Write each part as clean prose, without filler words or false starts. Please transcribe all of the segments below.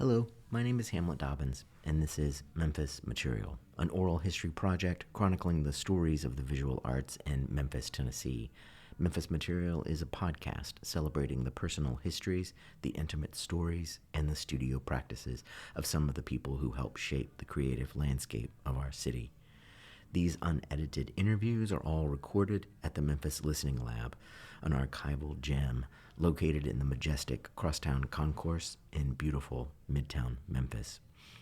Hello, my name is Hamlet Dobbins, and this is Memphis Material, an oral history project chronicling the stories of the visual arts in Memphis, Tennessee. Memphis Material is a podcast celebrating the personal histories, the intimate stories, and the studio practices of some of the people who help shape the creative landscape of our city. These unedited interviews are all recorded at the Memphis Listening Lab, an archival gem located in the majestic Crosstown Concourse in beautiful Midtown Memphis.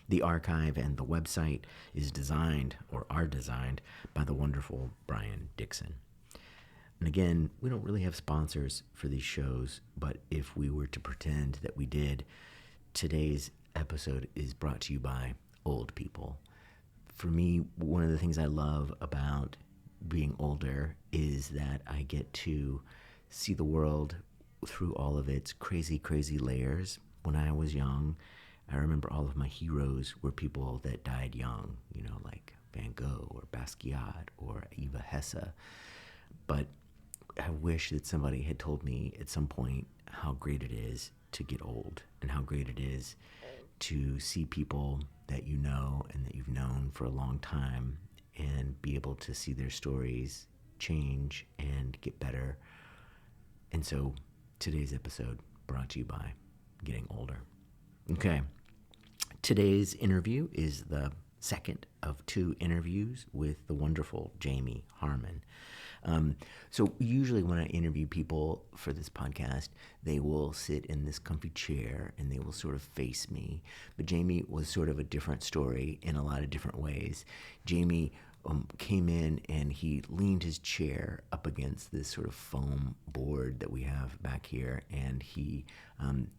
The archive and the website is designed, or are designed, by the wonderful Brian Dixon. And again, we don't really have sponsors for these shows, but if we were to pretend that we did, today's episode is brought to you by old people. For me, one of the things I love about being older is that I get to see the world through all of its crazy, crazy layers. When I was young, I remember all of my heroes were people that died young, like Van Gogh or Basquiat or Eva Hesse. But I wish that somebody had told me at some point how great it is to get old and how great it is to see people that you know and that you've known for a long time and be able to see their stories change and get better. And so today's episode brought to you by getting older. Okay. Today's interview is the second of two interviews with the wonderful Jamie Harmon. So usually when I interview people for this podcast, they will sit in this comfy chair and they will sort of face me. But Jamie was sort of a different story in a lot of different ways. Jamie came in and he leaned his chair up against this sort of foam board that we have back here, and he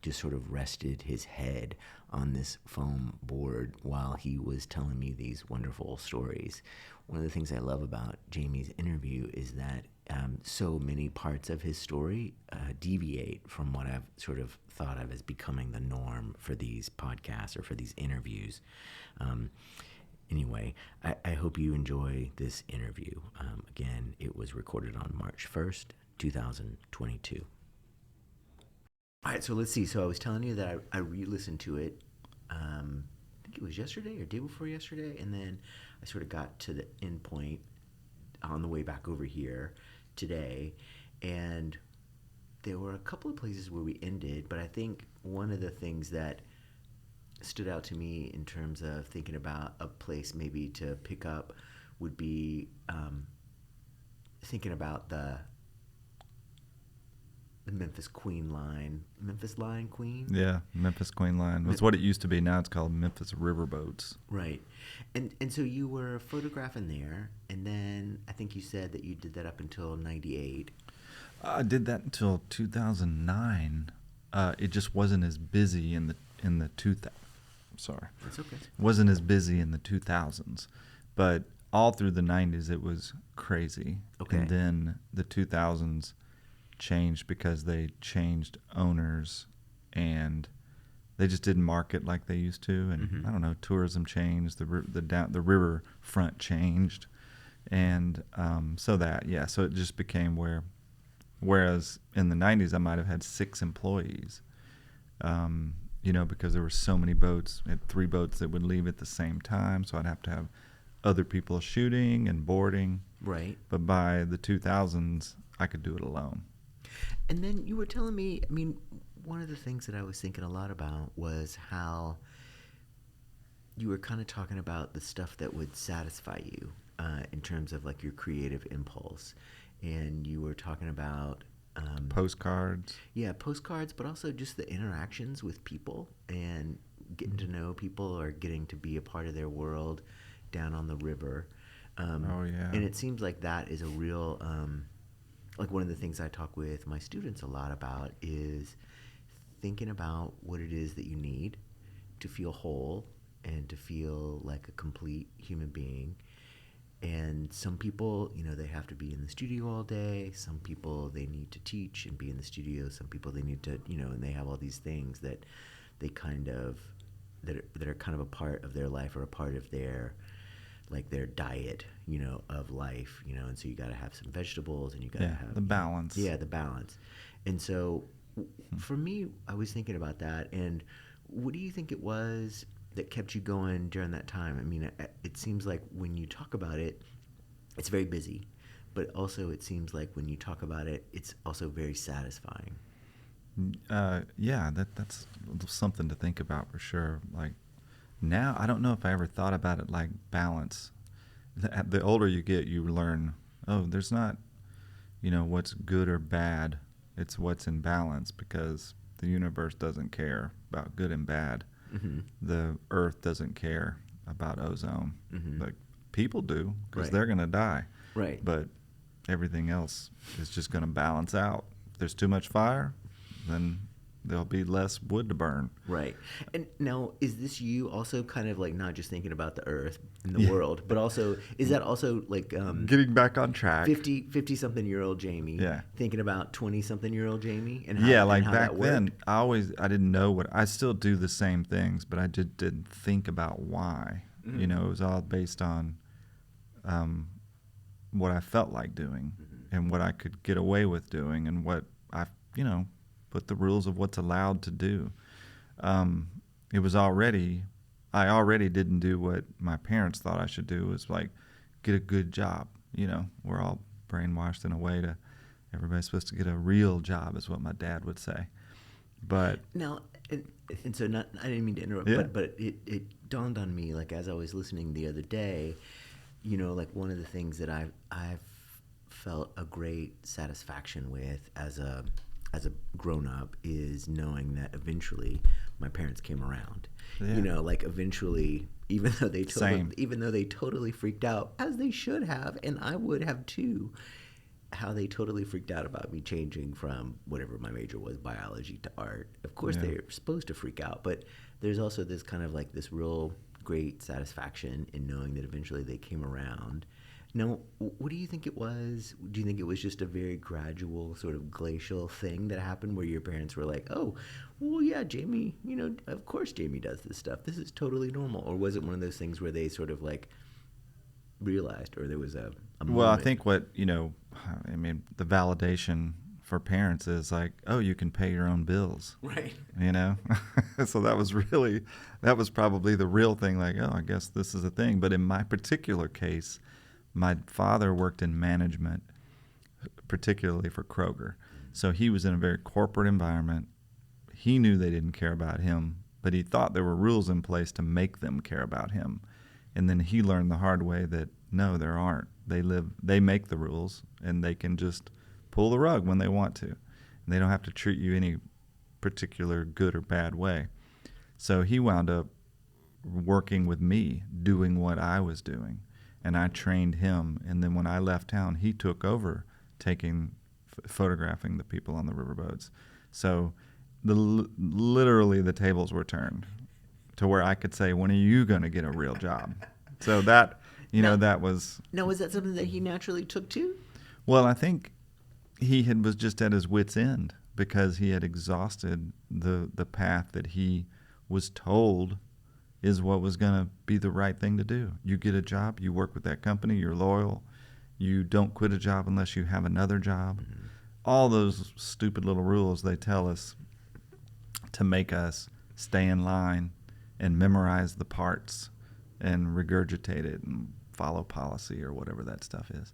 just sort of rested his head on this foam board while he was telling me these wonderful stories. One of the things I love about Jamie's interview is that so many parts of his story deviate from what I've sort of thought of as becoming the norm for these podcasts or for these interviews. Anyway, I hope you enjoy this interview. Again, it was recorded on March 1st, 2022. All right, so let's see. So I was telling you that I re-listened to it. I think it was yesterday or day before yesterday, and then I sort of got to the end point on the way back over here today, and there were a couple of places where we ended, but I think one of the things that stood out to me in terms of thinking about a place maybe to pick up would be thinking about the Memphis Queen line. Memphis Line Queen? Yeah, Memphis Queen Line. That's what it used to be. Now it's called Memphis Riverboats. Right. And so you were photographing there, and then I think you said that you did that up until 98. I did that until 2009. It just wasn't as busy in the Sorry. That's okay. Wasn't as busy in the 2000s. But all through the 90s, it was crazy. Okay. And then the 2000s changed because they changed owners and they just didn't market like they used to. And I don't know, tourism changed, the river front changed. And so it just became whereas in the 90s, I might have had 6 employees. Because there were so many boats. I had 3 boats that would leave at the same time, so I'd have to have other people shooting and boarding. Right. But by the 2000s, I could do it alone. And then you were telling me, one of the things that I was thinking a lot about was how you were kind of talking about the stuff that would satisfy you in terms of like your creative impulse. And you were talking about postcards. Yeah, postcards, but also just the interactions with people and getting to know people or getting to be a part of their world down on the river. And it seems like that is a real, like one of the things I talk with my students a lot about is thinking about what it is that you need to feel whole and to feel like a complete human being. And some people, they have to be in the studio all day. Some people, they need to teach and be in the studio. Some people, they need to, and they have all these things that they kind of, that are kind of a part of their life or a part of their, like their diet, of life, and so you got to have some vegetables and you got to have the balance. The balance. And so for me, I was thinking about that. And What do you think it was that kept you going during that time? I mean, it seems like when you talk about it, it's very busy, but also it seems like when you talk about it, it's also very satisfying. Yeah, that's something to think about for sure. Like now, I don't know if I ever thought about it like balance. The older you get, you learn, oh, there's not, what's good or bad. It's what's in balance because the universe doesn't care about good and bad. Mm-hmm. The earth doesn't care about ozone. Mm-hmm. Like people do because Right. they're going to die. Right. But everything else is just going to balance out. If there's too much fire, then there'll be less wood to burn. Right. And now, is this you also kind of like not just thinking about the earth and the Yeah. world, but also, is that also like Getting back on track. 50 something year old Jamie Yeah. thinking about 20 something year old Jamie and Yeah, and like how back that then, worked? I didn't know I still do the same things, but I just didn't think about why. Mm-hmm. It was all based on um, what I felt like doing Mm-hmm. and what I could get away with doing and what put the rules of what's allowed to do. Um, it was I already didn't do what my parents thought I should do, was like get a good job. We're all brainwashed in a way to, everybody's supposed to get a real job is what my dad would say. But Now, and so not, I didn't mean to interrupt, yeah, but it dawned on me, like as I was listening the other day, like one of the things that I've felt a great satisfaction with as a grown up is knowing that eventually my parents came around. yeah, Like eventually, Same. even though they totally freaked out, as they should have, and I would have too, how they totally freaked out about me changing from whatever my major was, biology, to art. Of course, Yeah. they're supposed to freak out, but there's also this kind of like this real great satisfaction in knowing that eventually they came around. Now, what do you think it was? Do you think it was just a very gradual, sort of glacial thing that happened where your parents were like, oh, well, yeah, Jamie, of course Jamie does this stuff. This is totally normal. Or was it one of those things where they sort of like realized, or there was a Well, I moment? think the validation for parents is like, oh, you can pay your own bills, Right. you know? So that was probably the real thing, like, oh, I guess this is a thing. But in my particular case, my father worked in management, particularly for Kroger. So he was in a very corporate environment. He knew they didn't care about him, but he thought there were rules in place to make them care about him. And then he learned the hard way that no, there aren't. They make the rules, and they can just pull the rug when they want to. And they don't have to treat you any particular good or bad way. So he wound up working with me, doing what I was doing, and I trained him. And then when I left town, he took over photographing the people on the riverboats. So literally the tables were turned to where I could say, when are you going to get a real job? So that, Now, that was, now, was that something that he naturally took to? well, I think was just at his wit's end because he had exhausted the path that he was told is what was going to be the right thing to do. You get a job, you work with that company, you're loyal, you don't quit a job unless you have another job. Mm-hmm. All those stupid little rules they tell us to make us stay in line and memorize the parts and regurgitate it and follow policy or whatever that stuff is.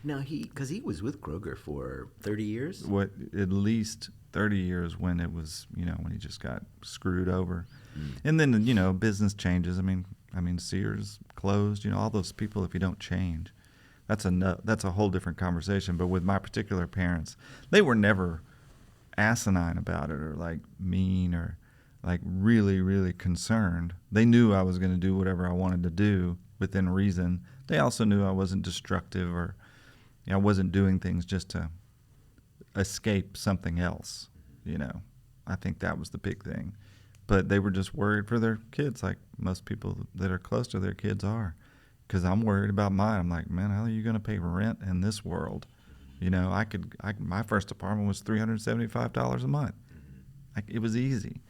Now, because he was with Kroger for 30 years? What, at least 30 years when it was, when he just got screwed over. Mm. And then, business changes. I mean, Sears closed, all those people, if you don't change, that's a whole different conversation. But with my particular parents, they were never asinine about it or like mean or like really, really concerned. They knew I was going to do whatever I wanted to do within reason. They also knew I wasn't destructive or I wasn't doing things just to escape something else. I think that was the big thing. But they were just worried for their kids, like most people that are close to their kids are. Because I'm worried about mine. I'm like, man, how are you going to pay rent in this world? My first apartment was $375 a month. Like, it was easy.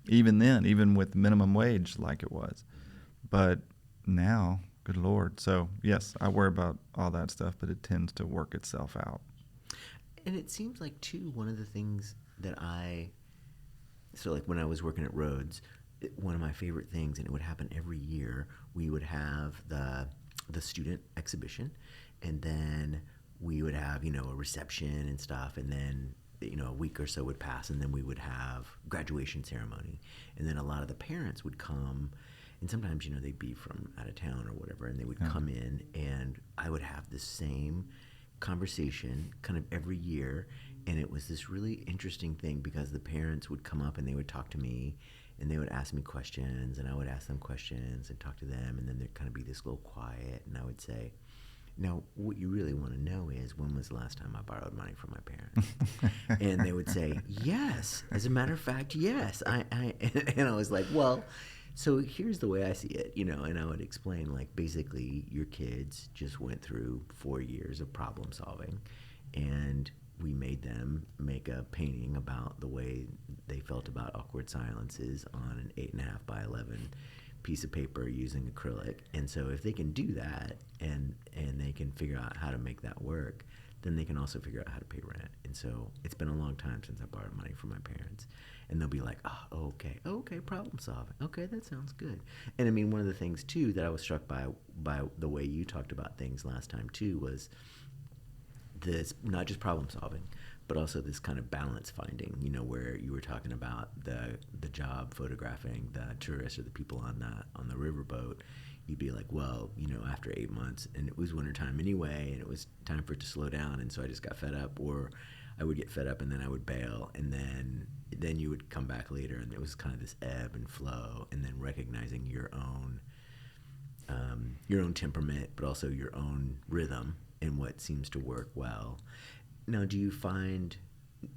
Even then, even with minimum wage like it was. But now, good Lord. So, yes, I worry about all that stuff, but it tends to work itself out. And it seems like, too, one of the things that so like when I was working at Rhodes, one of my favorite things, and it would happen every year. We would have the student exhibition, and then we would have a reception and stuff, and then a week or so would pass, and then we would have graduation ceremony, and then a lot of the parents would come, and sometimes they'd be from out of town or whatever, and they would come in, and I would have the same conversation kind of every year. And it was this really interesting thing because the parents would come up and they would talk to me, and they would ask me questions, and I would ask them questions and talk to them, and then there'd kind of be this little quiet, and I would say, now, what you really want to know is, when was the last time I borrowed money from my parents? And they would say, yes. As a matter of fact, yes. And I was like, well, so here's the way I see it, and I would explain, like, basically, your kids just went through 4 years of problem solving, and we made them make a painting about the way they felt about awkward silences on an 8.5 by 11 piece of paper using acrylic. And so if they can do that, and they can figure out how to make that work, then they can also figure out how to pay rent. And so it's been a long time since I borrowed money from my parents. And they'll be like, oh, okay, problem solving. Okay, that sounds good. And I mean, one of the things too that I was struck by the way you talked about things last time too was this, not just problem solving, but also this kind of balance finding, where you were talking about the job photographing the tourists or the people on the riverboat. You'd be like, well, after 8 months, and it was wintertime anyway, and it was time for it to slow down, and so I just got fed up, or I would get fed up and then I would bail, and then you would come back later, and it was kind of this ebb and flow, and then recognizing your own temperament, but also your own rhythm and what seems to work well. Now, do you find,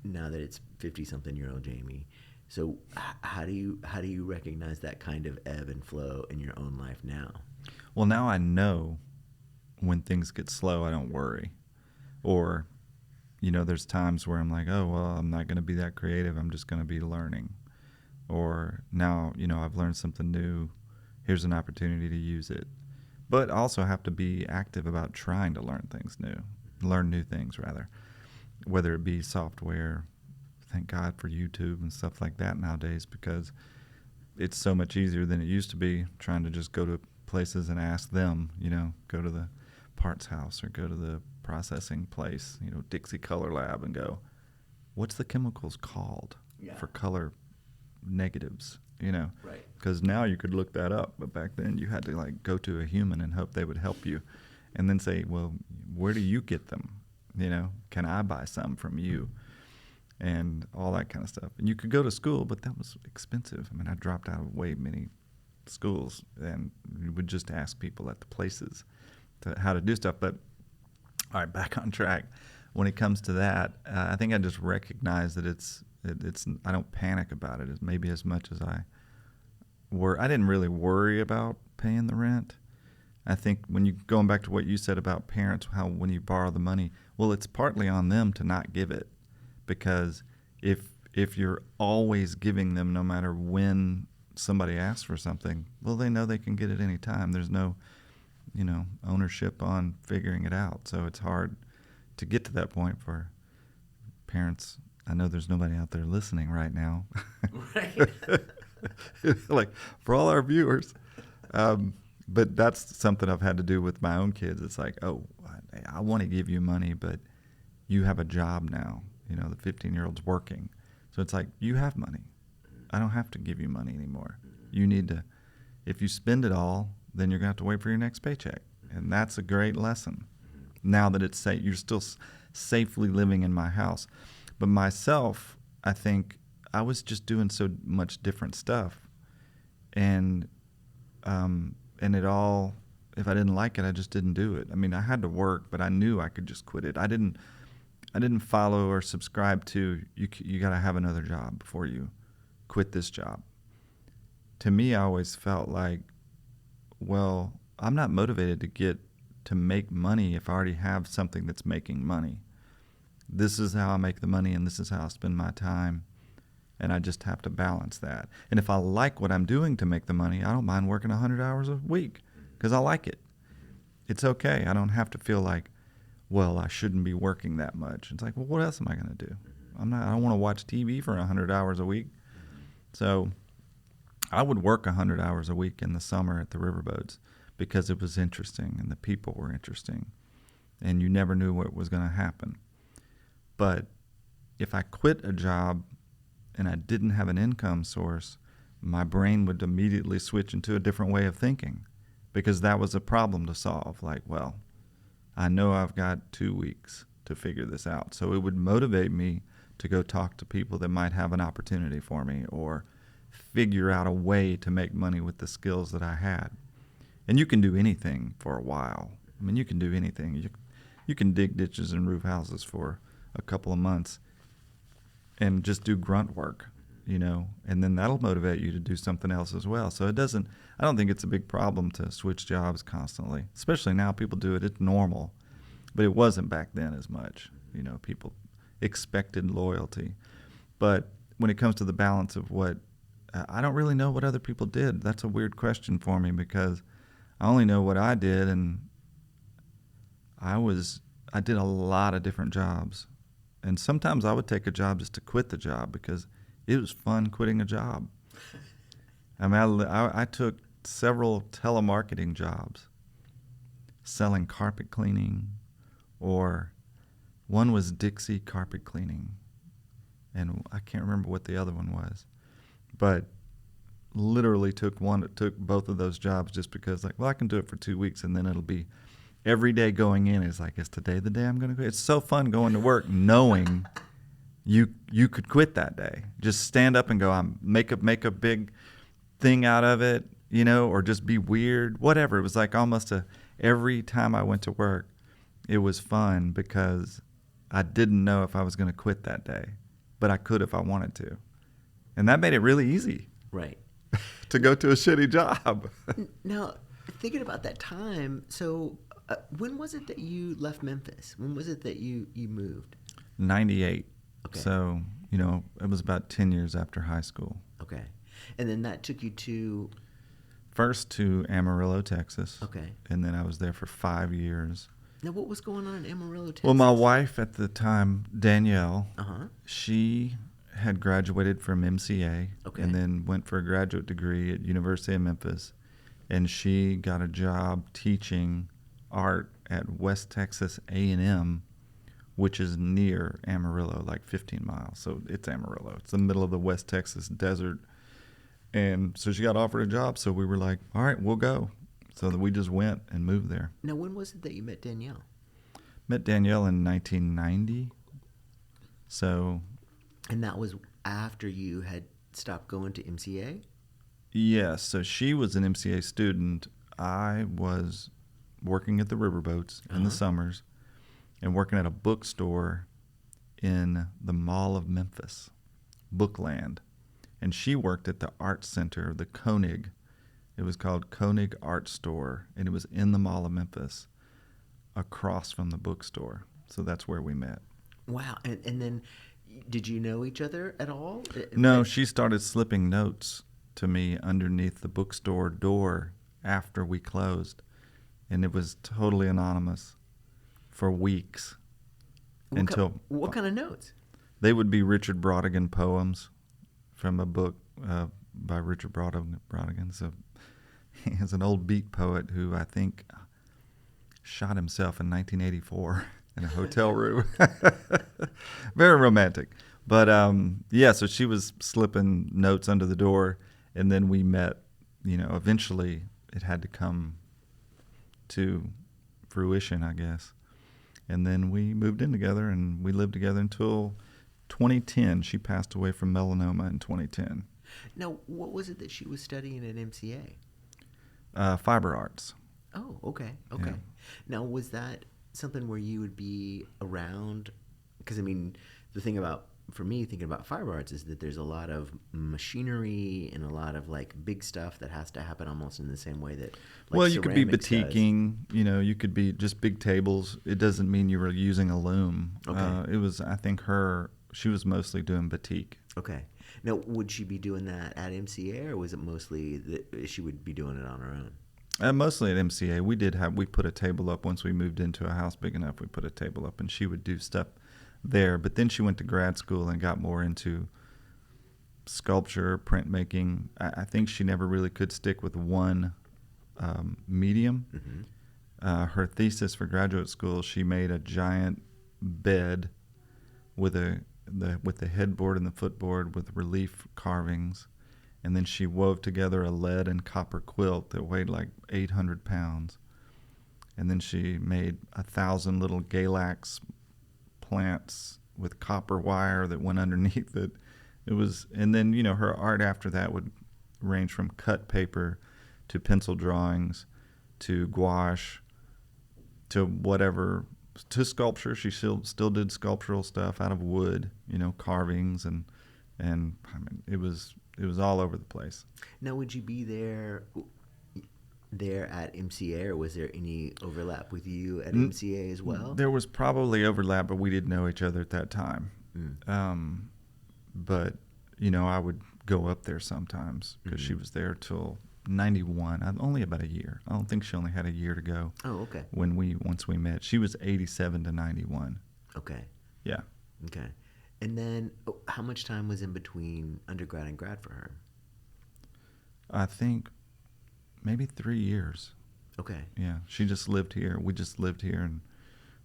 now that it's 50-something-year-old Jamie, so how do you recognize that kind of ebb and flow in your own life now? Well, now I know when things get slow, I don't worry. Or, there's times where I'm like, oh, well, I'm not going to be that creative. I'm just going to be learning. Or now, I've learned something new. Here's an opportunity to use it. But I also have to be active about trying to learn new things, rather. Whether it be software, thank God for YouTube and stuff like that nowadays, because it's so much easier than it used to be trying to just go to places and ask them, go to the parts house or go to the processing place, Dixie Color Lab, and go, what's the chemicals called for color negatives, Right. Because now you could look that up, but back then you had to like go to a human and hope they would help you, and then say, well, where do you get them? Can I buy some from you? And all that kind of stuff. And you could go to school, but that was expensive. I mean, I dropped out of way many schools, and you would just ask people at the places how to do stuff. But all right, back on track. When it comes to that, I think I just recognize that it's I don't panic about it maybe as much as I didn't really worry about paying the rent. I think going back to what you said about parents, how when you borrow the money, well, it's partly on them to not give it, because if you're always giving them no matter when somebody asks for something, well, they know they can get it any time. There's no, ownership on figuring it out. So it's hard to get to that point for parents. I know there's nobody out there listening right now. Right. Like, for all our viewers. But that's something I've had to do with my own kids. It's like, oh, I want to give you money, but you have a job now. The 15-year-old's working. So it's like, you have money. I don't have to give you money anymore. You need to, if you spend it all, then you're going to have to wait for your next paycheck. And that's a great lesson. Now that it's safe, you're still safely living in my house. But myself, I think I was just doing so much different stuff. And it all, if I didn't like it, I just didn't do it. I mean, I had to work, but I knew I could just quit it. I didn't follow or subscribe to, you got to have another job before you quit this job. To me, I always felt like, well, I'm not motivated to make money if I already have something that's making money. This is how I make the money, and this is how I spend my time, and I just have to balance that. And if I like what I'm doing to make the money, I don't mind working 100 hours a week because I like it. It's okay. I don't have to feel like, well, I shouldn't be working that much. It's like, well, what else am I going to do? I don't want to watch TV for 100 hours a week. So I would work 100 hours a week in the summer at the riverboats because it was interesting and the people were interesting, and you never knew what was going to happen. But if I quit a job and I didn't have an income source, my brain would immediately switch into a different way of thinking, because that was a problem to solve. Like, well, I know I've got 2 weeks to figure this out. So it would motivate me to go talk to people that might have an opportunity for me, or figure out a way to make money with the skills that I had. And you can do anything for a while. I mean, you can do anything. You can dig ditches and roof houses for a couple of months and just do grunt work, and then that'll motivate you to do something else as well. So I don't think it's a big problem to switch jobs constantly, especially now people do it. It's normal, but it wasn't back then as much. People expected loyalty. But when it comes to the balance of I don't really know what other people did. That's a weird question for me, because I only know what I did, and I did a lot of different jobs. And sometimes I would take a job just to quit the job because it was fun quitting a job. I mean, I took several telemarketing jobs, selling carpet cleaning, or one was Dixie carpet cleaning, and I can't remember what the other one was. But literally took both of those jobs just because, I can do it for 2 weeks, and then it'll be every day going in is like, is today the day I'm going to quit? It's so fun going to work knowing you could quit that day. Just stand up and go, make a big thing out of it, or just be weird, whatever. It was like almost every time I went to work, it was fun because I didn't know if I was going to quit that day, but I could if I wanted to. And that made it really easy. Right. To go to a shitty job. Now, thinking about that time, so when was it that you left Memphis? When was it that you moved? 98. Okay. So, it was about 10 years after high school. Okay. And then that took you to? First to Amarillo, Texas. Okay. And then I was there for 5 years. Now, what was going on in Amarillo, Texas? Well, my wife at the time, Danielle, Uh-huh. she had graduated from MCA. Okay. And then went for a graduate degree at University of Memphis. And she got a job teaching art at West Texas A&M, which is near Amarillo, like 15 miles. So it's Amarillo. It's the middle of the West Texas desert. And so she got offered a job. So we were like, all right, we'll go. So we just went and moved there. Now, when was it that you met Danielle? Met Danielle in 1990. So. And that was after you had stopped going to MCA? Yes. So she was an MCA student. I was working at the riverboats in the summers and working at a bookstore in the Mall of Memphis, Bookland. And she worked at the art center, the Koenig. It was called Koenig Art Store, and it was in the Mall of Memphis across from the bookstore. So that's where we met. Wow. And then did you know each other at all? No, she started slipping notes to me underneath the bookstore door after we closed. And it was totally anonymous for weeks. What kind of notes? They would be Richard Brautigan poems from a book by Richard Brautigan. So he is an old beat poet who I think shot himself in 1984 in a hotel room. Very romantic. But so she was slipping notes under the door, and then we met. Eventually it had to come to fruition, I guess. And then we moved in together, and we lived together until 2010. She passed away from melanoma in 2010. Now, what was it that she was studying at MCA? Fiber arts. Oh, okay. Yeah. Now, was that something where you would be around? Because, the thing about, for me, thinking about fiber arts is that there's a lot of machinery and a lot of, big stuff that has to happen almost in the same way that, you could be batiking. You could be just big tables. It doesn't mean you were using a loom. Okay. It was, I think, she was mostly doing batik. Okay. Now, would she be doing that at MCA, or was it mostly that she would be doing it on her own? Mostly at MCA. We put a table up once we moved into a house big enough. We put a table up, and she would do stuff there. But then she went to grad school and got more into sculpture, printmaking. I think she never really could stick with one medium. Her thesis for graduate school, she made a giant bed with the headboard and the footboard with relief carvings, and then she wove together a lead and copper quilt that weighed like 800 pounds. And then she made 1,000 little Galax plants with copper wire that went underneath it. It was, and then her art after that would range from cut paper to pencil drawings to gouache to whatever, to sculpture. She still did sculptural stuff out of wood, carvings, and I mean, it was all over the place. Now, would you be there at MCA, or was there any overlap with you at MCA as well? There was probably overlap, but we didn't know each other at that time. But I would go up there sometimes because she was there till 91. Only about a year. I don't think she only had a year to go. Oh, okay. Once we met, she was 87 to 91. Okay. Yeah. Okay. And then, how much time was in between undergrad and grad for her? I think maybe 3 years. Okay. Yeah. She just lived here. We just lived here and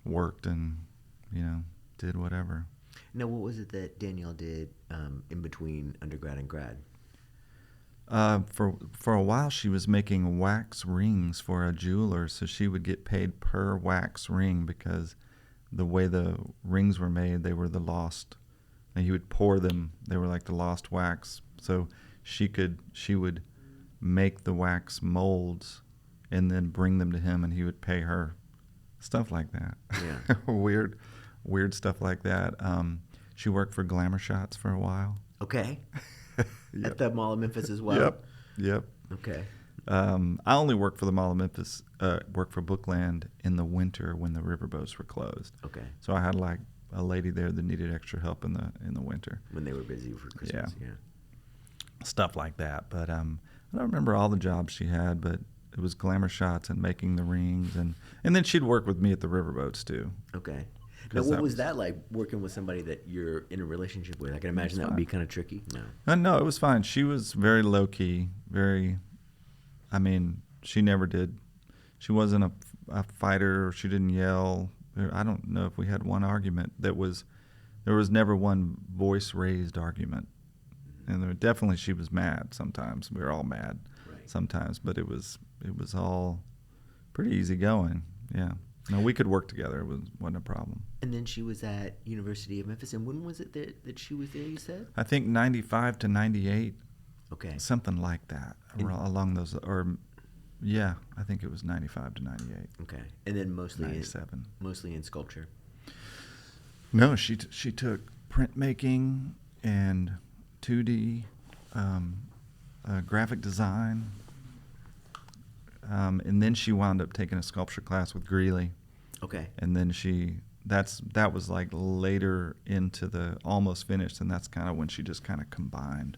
worked and, did whatever. Now, what was it that Danielle did in between undergrad and grad? For a while, she was making wax rings for a jeweler, so she would get paid per wax ring because the way the rings were made, they were the lost. And he would pour them; they were like the lost wax. So she would make the wax molds and then bring them to him, and he would pay her. Stuff like that. Yeah. Weird stuff like that. She worked for Glamour Shots for a while. Okay. Yep. At the Mall of Memphis as well? Yep. Okay. I only worked for the Mall of Memphis, worked for Bookland in the winter when the riverboats were closed. Okay. So I had like a lady there that needed extra help in the winter. When they were busy for Christmas, yeah. Stuff like that. But I don't remember all the jobs she had, but it was Glamour Shots and making the rings. And then she'd work with me at the riverboats too. Okay. Now, what was that like, working with somebody that you're in a relationship with? I can imagine that would be kind of tricky. No. No, it was fine. She was very low key, she never did. She wasn't a fighter. She didn't yell. I don't know if we had one argument there was never one voice raised argument. And definitely she was mad sometimes. We were all mad sometimes, but it was all pretty easy going. Yeah. No, we could work together. It wasn't a problem. And then she was at University of Memphis. And when was it that she was there, you said? I think 95 to 98. Okay. Something like that. Along those, I think it was 95 to 98. Okay. And then mostly 97. Mostly in sculpture. No, she took printmaking and 2D, graphic design. And then she wound up taking a sculpture class with Greeley. Okay. And then that was like later into the almost finished, and that's kind of when she just kind of combined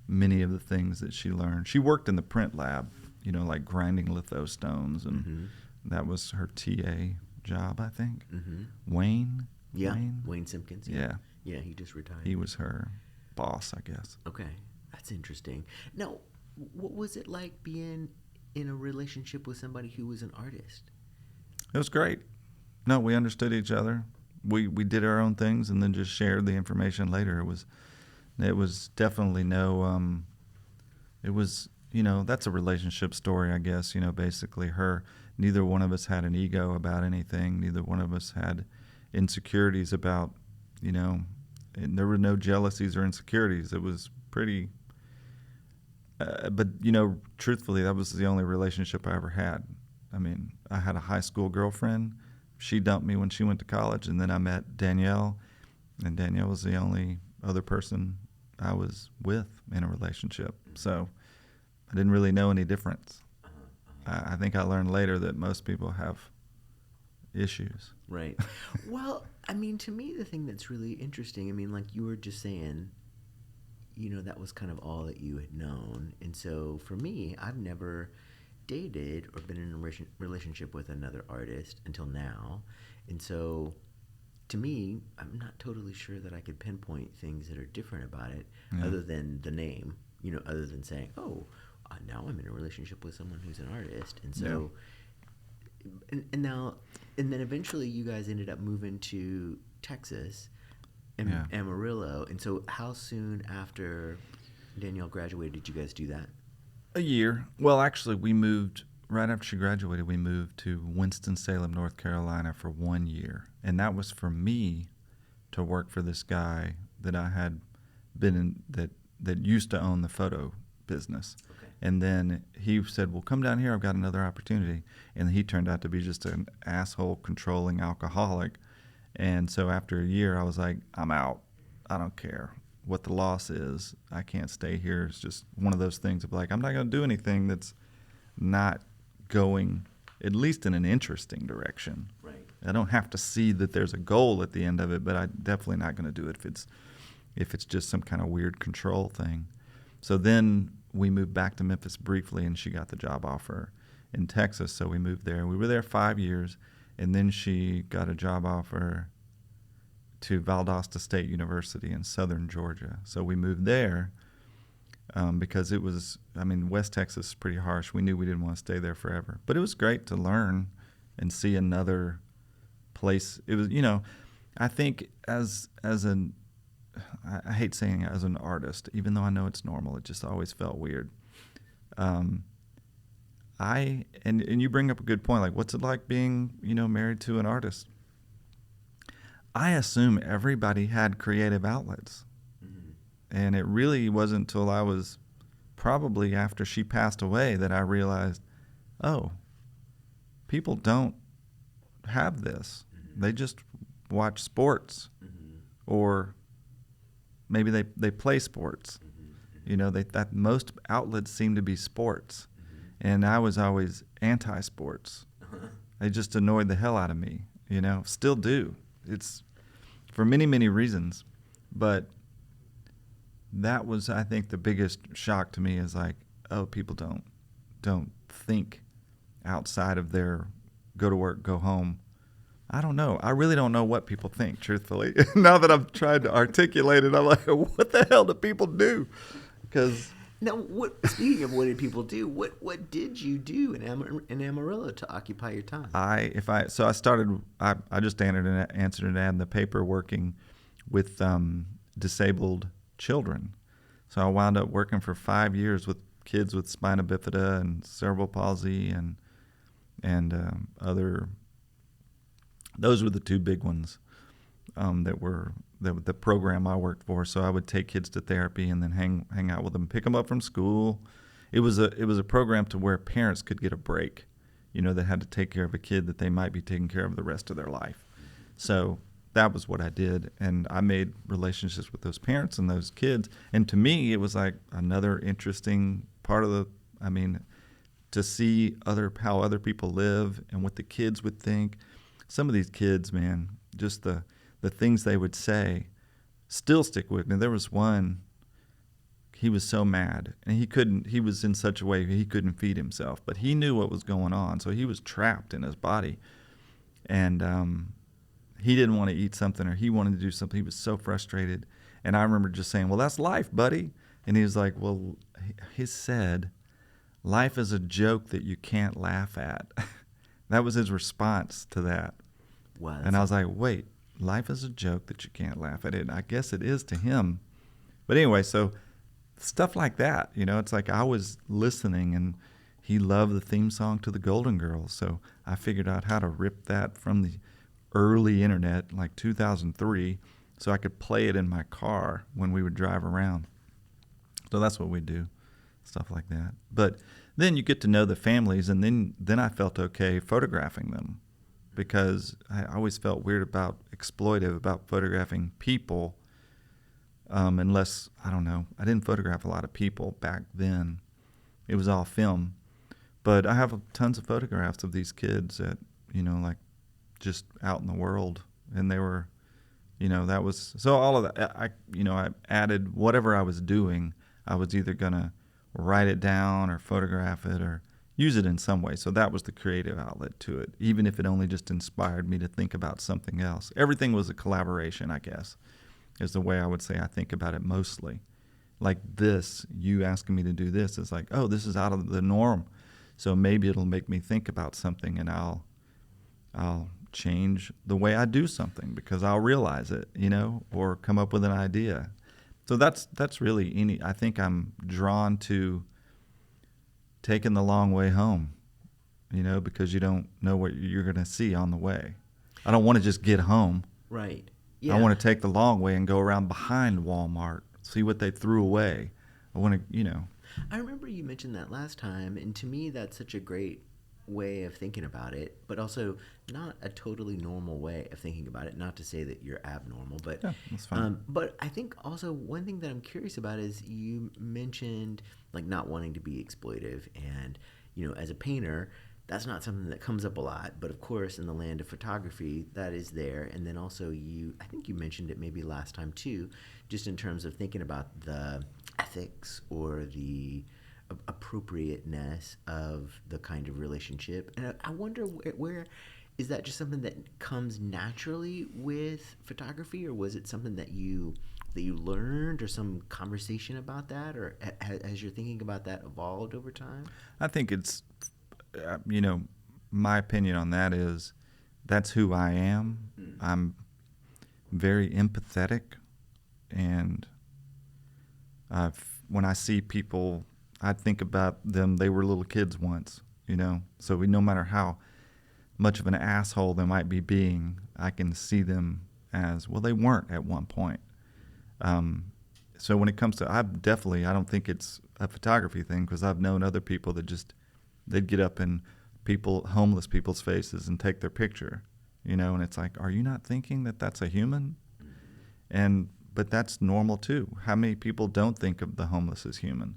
many of the things that she learned. She worked in the print lab, like grinding litho stones, and that was her TA job, I think. Wayne? Yeah, Wayne Simpkins. Yeah, he just retired. He was her boss, I guess. Okay, that's interesting. Now, what was it like being in a relationship with somebody who was an artist? It was great. No, we understood each other. We did our own things and then just shared the information later. It was definitely that's a relationship story, I guess. Basically neither one of us had an ego about anything. Neither one of us had insecurities about, and there were no jealousies or insecurities. It was pretty, but truthfully, that was the only relationship I ever had. I mean, I had a high school girlfriend. She dumped me when she went to college, and then I met Danielle, and Danielle was the only other person I was with in a relationship. So I didn't really know any difference. I think I learned later that most people have issues. Right. Well, I mean, to me, the thing that's really interesting, I mean, like you were just saying, that was kind of all that you had known. And so for me, I've never dated or been in a relationship with another artist until now. And so to me, I'm not totally sure that I could pinpoint things that are different about it, Yeah. other than the name. Other than saying, "Oh, now I'm in a relationship with someone who's an artist," and Yeah. so, and now, and then eventually, you guys ended up moving to Texas, Yeah. Amarillo, and so how soon after Danielle graduated did you guys do that? A year. Well, actually, we moved right after she graduated. We moved to Winston-Salem, North Carolina for 1 year. And that was for me to work for this guy that I had been in, that used to own the photo business. Okay. And then he said, "Well, come down here. I've got another opportunity." And he turned out to be just an asshole, controlling alcoholic. And so after a year, I was like, "I'm out. I don't care what the loss is. I can't stay here." It's just one of those things of like, I'm not going to do anything that's not going at least in an interesting direction. Right. I don't have to see that there's a goal at the end of it, but I'm definitely not going to do it if it's just some kind of weird control thing. So then we moved back to Memphis briefly, and she got the job offer in Texas. So we moved there. We were there 5 years, and then she got a job offer to Valdosta State University in southern Georgia. So we moved there because it was, West Texas is pretty harsh. We knew we didn't want to stay there forever. But it was great to learn and see another place. It was, I think I hate saying it, as an artist, even though I know it's normal, it just always felt weird. And you bring up a good point, like what's it like being, married to an artist? I assume everybody had creative outlets. Mm-hmm. And it really wasn't until I was probably after she passed away that I realized, oh, people don't have this. Mm-hmm. They just watch sports, Mm-hmm. or maybe they play sports. Mm-hmm. That most outlets seem to be sports. Mm-hmm. And I was always anti-sports. Uh-huh. They just annoyed the hell out of me, still do. It's for many, many reasons. But that was, I think, the biggest shock to me is like, oh, people don't think outside of their go to work, go home. I don't know. I really don't know what people think, truthfully. Now that I've tried to articulate it, I'm like, what the hell do people do? Because Now, speaking of what did people do, what did you do in Amarillo to occupy your time? I just answered an ad in the paper working with disabled children. So I wound up working for 5 years with kids with spina bifida and cerebral palsy and other. Those were the two big ones the program I worked for. So I would take kids to therapy and then hang out with them, pick them up from school. It was a program to where parents could get a break, that had to take care of a kid that they might be taking care of the rest of their life. So that was what I did, and I made relationships with those parents and those kids. And to me, it was like another interesting part of to see how other people live and what the kids would think. Some of these kids, man, just the things they would say still stick with me. There was one, he was so mad, and he was in such a way he couldn't feed himself, but he knew what was going on, so he was trapped in his body. And he didn't want to eat something, or he wanted to do something. He was so frustrated. And I remember just saying, "Well, that's life, buddy." And he was like, "Well," he said, "life is a joke that you can't laugh at." That was his response to that. Wow, And I was like, wait, life is a joke that you can't laugh at it. And I guess it is to him. But anyway, so stuff like that, it's like I was listening, and he loved the theme song to the Golden Girls. So I figured out how to rip that from the early internet, like 2003, so I could play it in my car when we would drive around. So that's what we do, stuff like that. But then you get to know the families, and then I felt okay photographing them, because I always felt weird exploitive about photographing people, unless, I don't know, I didn't photograph a lot of people back then. It was all film. But I have tons of photographs of these kids that, like just out in the world, and they were, that was, so all of that, I added whatever I was doing. I was either going to write it down or photograph it, or, use it in some way. So that was the creative outlet to it, even if it only just inspired me to think about something else. Everything was a collaboration, I guess, is the way I would say I think about it mostly. Like this, you asking me to do this is like, oh, this is out of the norm. So maybe it'll make me think about something, and I'll change the way I do something because I'll realize it, or come up with an idea. So that's really I think I'm drawn to taking the long way home, because you don't know what you're going to see on the way. I don't want to just get home. Right. I want to take the long way and go around behind Walmart, see what they threw away. I want to, I remember you mentioned that last time, and to me, that's such a great way of thinking about it, but also not a totally normal way of thinking about it. Not to say that you're abnormal, but yeah, that's fine. but I think also one thing that I'm curious about is you mentioned like not wanting to be exploitive, and as a painter, that's not something that comes up a lot. But of course, in the land of photography, that is there. And then also, I think you mentioned it maybe last time too, just in terms of thinking about the ethics or the appropriateness of the kind of relationship. And I wonder where is that just something that comes naturally with photography, or was it something that you learned, or some conversation about that, or has your thinking about that evolved over time? I think it's, my opinion on that is that's who I am. I'm very empathetic, and when I see people, I think about them, they were little kids once, so no matter how much of an asshole they might be being, I can see them as, well, they weren't at one point. So when it comes to, I don't think it's a photography thing, because I've known other people that they'd get up in homeless people's faces and take their picture, and it's like, are you not thinking that that's a human? But that's normal too. How many people don't think of the homeless as human?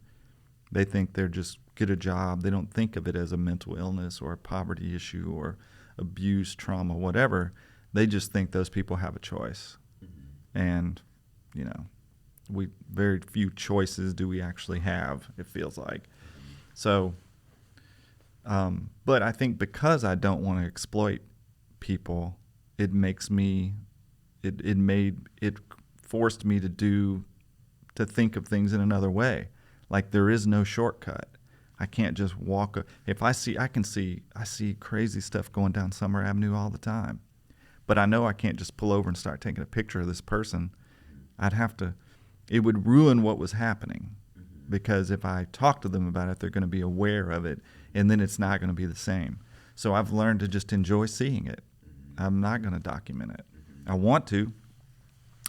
They think they're just get a job. They don't think of it as a mental illness or a poverty issue or abuse, trauma, whatever. They just think those people have a choice. And, very few choices do we actually have, it feels like. So, but I think because I don't want to exploit people, it forced me to think of things in another way. Like there is no shortcut. I can't just walk. I see crazy stuff going down Summer Avenue all the time, but I know I can't just pull over and start taking a picture of this person. It would ruin what was happening, because if I talk to them about it, they're going to be aware of it, and then it's not going to be the same. So I've learned to just enjoy seeing it. I'm not going to document it. I want to,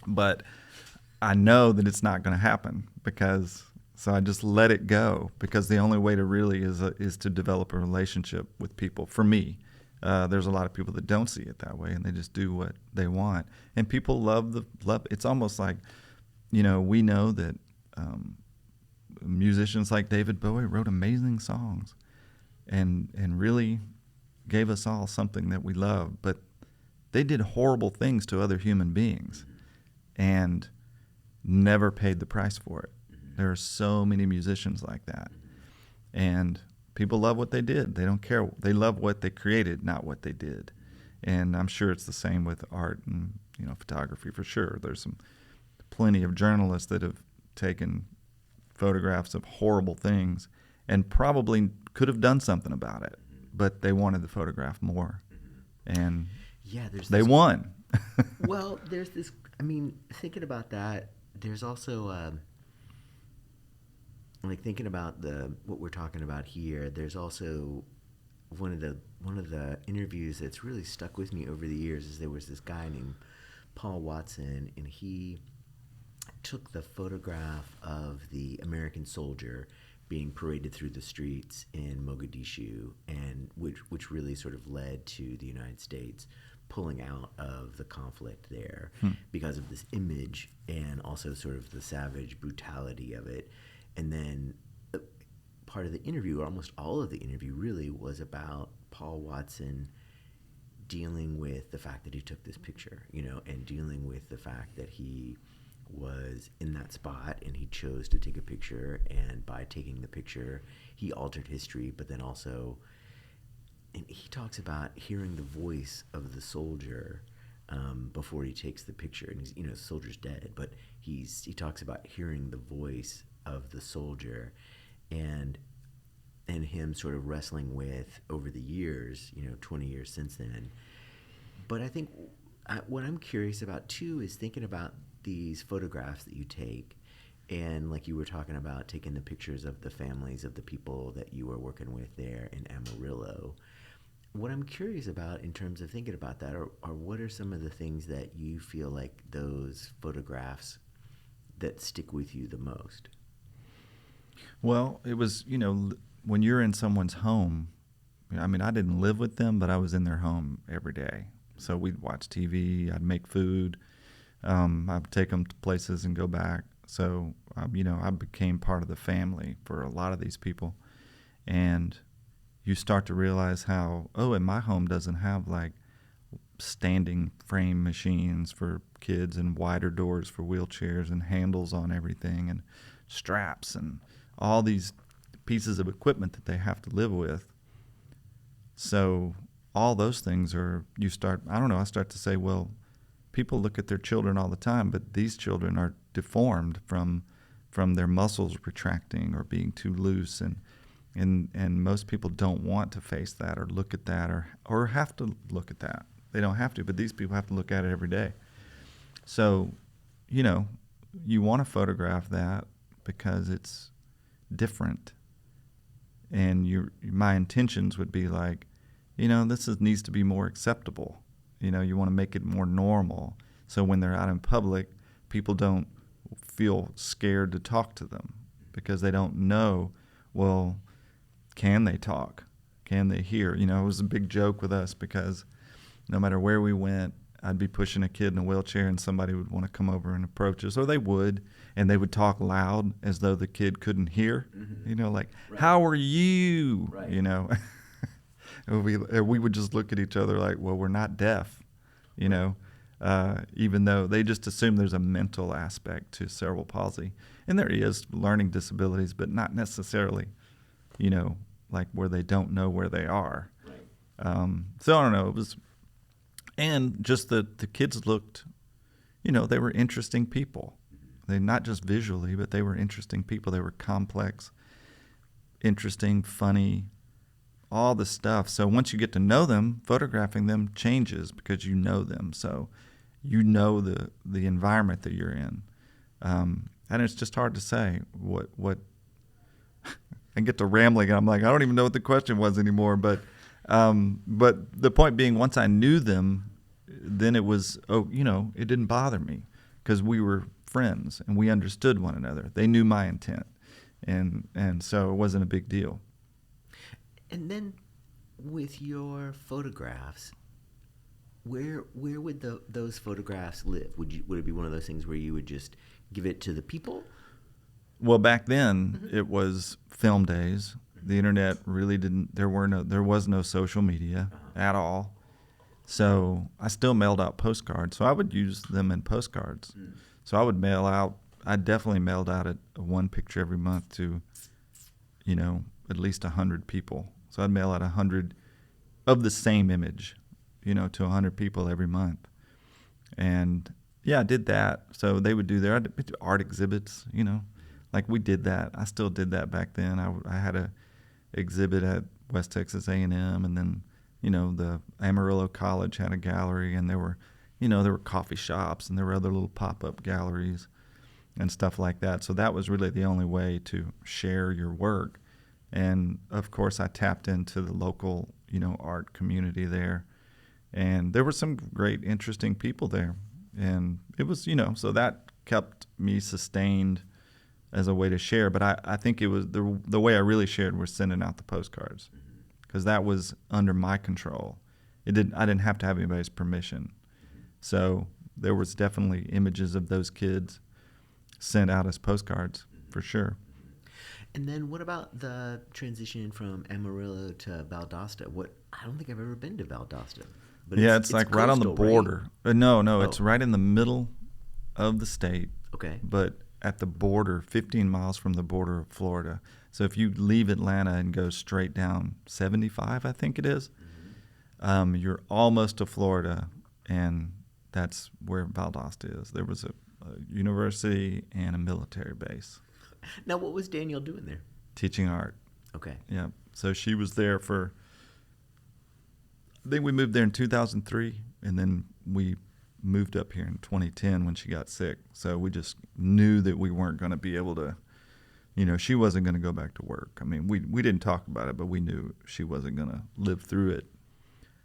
but I know that it's not going to happen, so I just let it go, because the only way to really is to develop a relationship with people. For me, there's a lot of people that don't see it that way, and they just do what they want. And people love. It's almost like, we know that musicians like David Bowie wrote amazing songs, and really gave us all something that we love. But they did horrible things to other human beings, and never paid the price for it. There are so many musicians like that. And people love what they did. They don't care. They love what they created, not what they did. And I'm sure it's the same with art and, photography for sure. There's plenty of journalists that have taken photographs of horrible things and probably could have done something about it, but they wanted the photograph more. And they won. Well, there's this, thinking about that, there's also like thinking about what we're talking about here. There's also one of the interviews that's really stuck with me over the years is there was this guy named Paul Watson, and he took the photograph of the American soldier being paraded through the streets in Mogadishu, and which really sort of led to the United States pulling out of the conflict there because of this image, and also sort of the savage brutality of it. And then part of the interview, or almost all of the interview, really was about Paul Watson dealing with the fact that he took this picture, and dealing with the fact that he was in that spot, and he chose to take a picture, and by taking the picture he altered history, but then also, and he talks about hearing the voice of the soldier before he takes the picture, and he's, the soldier's dead, but he talks about hearing the voice of the soldier, and him sort of wrestling with over the years, 20 years since then. But I think what I'm curious about too is thinking about these photographs that you take, and like you were talking about taking the pictures of the families of the people that you were working with there in Amarillo. What I'm curious about in terms of thinking about that are what are some of the things that you feel like those photographs that stick with you the most? Well, it was, when you're in someone's home, I mean, I didn't live with them, but I was in their home every day. So we'd watch TV, I'd make food, I'd take them to places and go back. So, I became part of the family for a lot of these people. And you start to realize how, and my home doesn't have like standing frame machines for kids and wider doors for wheelchairs and handles on everything and straps and all these pieces of equipment that they have to live with. So all those things I start to say, well, people look at their children all the time, but these children are deformed from their muscles retracting or being too loose, and most people don't want to face that or look at that or have to look at that. They don't have to, but these people have to look at it every day. So, you want to photograph that because it's different. And my intentions would be like, needs to be more acceptable. You want to make it more normal. So when they're out in public, people don't feel scared to talk to them because they don't know, well, can they talk? Can they hear? It was a big joke with us because no matter where we went, I'd be pushing a kid in a wheelchair and somebody would want to come over and approach us, or they would, and they would talk loud as though the kid couldn't hear, like, right. How are you? Right. We would just look at each other like, well, we're not deaf, even though they just assume there's a mental aspect to cerebral palsy. And there is learning disabilities, but not necessarily, like where they don't know where they are. Right. So I don't know. It was, and just the kids looked, they were interesting people. They not just visually, but they were interesting people. They were complex, interesting, funny, all the stuff. So once you get to know them, photographing them changes because you know them. So the environment that you're in. And it's just hard to say what I get to rambling, and I'm like, I don't even know what the question was anymore. But the point being, once I knew them, then it was, it didn't bother me because we were friends and we understood one another. They knew my intent, and so it wasn't a big deal. And then with your photographs, where would those photographs live? Would it be one of those things where you would just give it to the people? Well, back then it was film days. The internet really didn't. There was no social media at all. So I still mailed out postcards. So I would use them in postcards. So I would mail out. I definitely mailed out one picture every month to, at least 100 people. So I'd mail out 100 of the same image, to 100 people every month. And yeah, I did that. So they would do I did art exhibits, like we did that. I still did that back then. I had a exhibit at West Texas A&M, and then, the Amarillo College had a gallery, and there were coffee shops, and there were other little pop-up galleries and stuff like that. So that was really the only way to share your work. And of course I tapped into the local, art community there. And there were some great, interesting people there. And it was, so that kept me sustained as a way to share. But I think it was the way I really shared was sending out the postcards, because that was under my control. I didn't have to have anybody's permission. So there was definitely images of those kids sent out as postcards, for sure. And then what about the transition from Amarillo to Valdosta? I don't think I've ever been to Valdosta. But it's like right on the border. Right? No, it's right in the middle of the state, Okay. but at the border, 15 miles from the border of Florida. So if you leave Atlanta and go straight down 75, I think it is, you're almost to Florida, and that's where Valdosta is. There was a university and a military base. Now, what was Danielle doing there? Teaching art. Okay. Yeah. So she was there for, I think we moved there in 2003, and then we moved up here in 2010 when she got sick. So we just knew that we weren't going to be able to, she wasn't going to go back to work. I mean, we didn't talk about it, but we knew she wasn't going to live through it.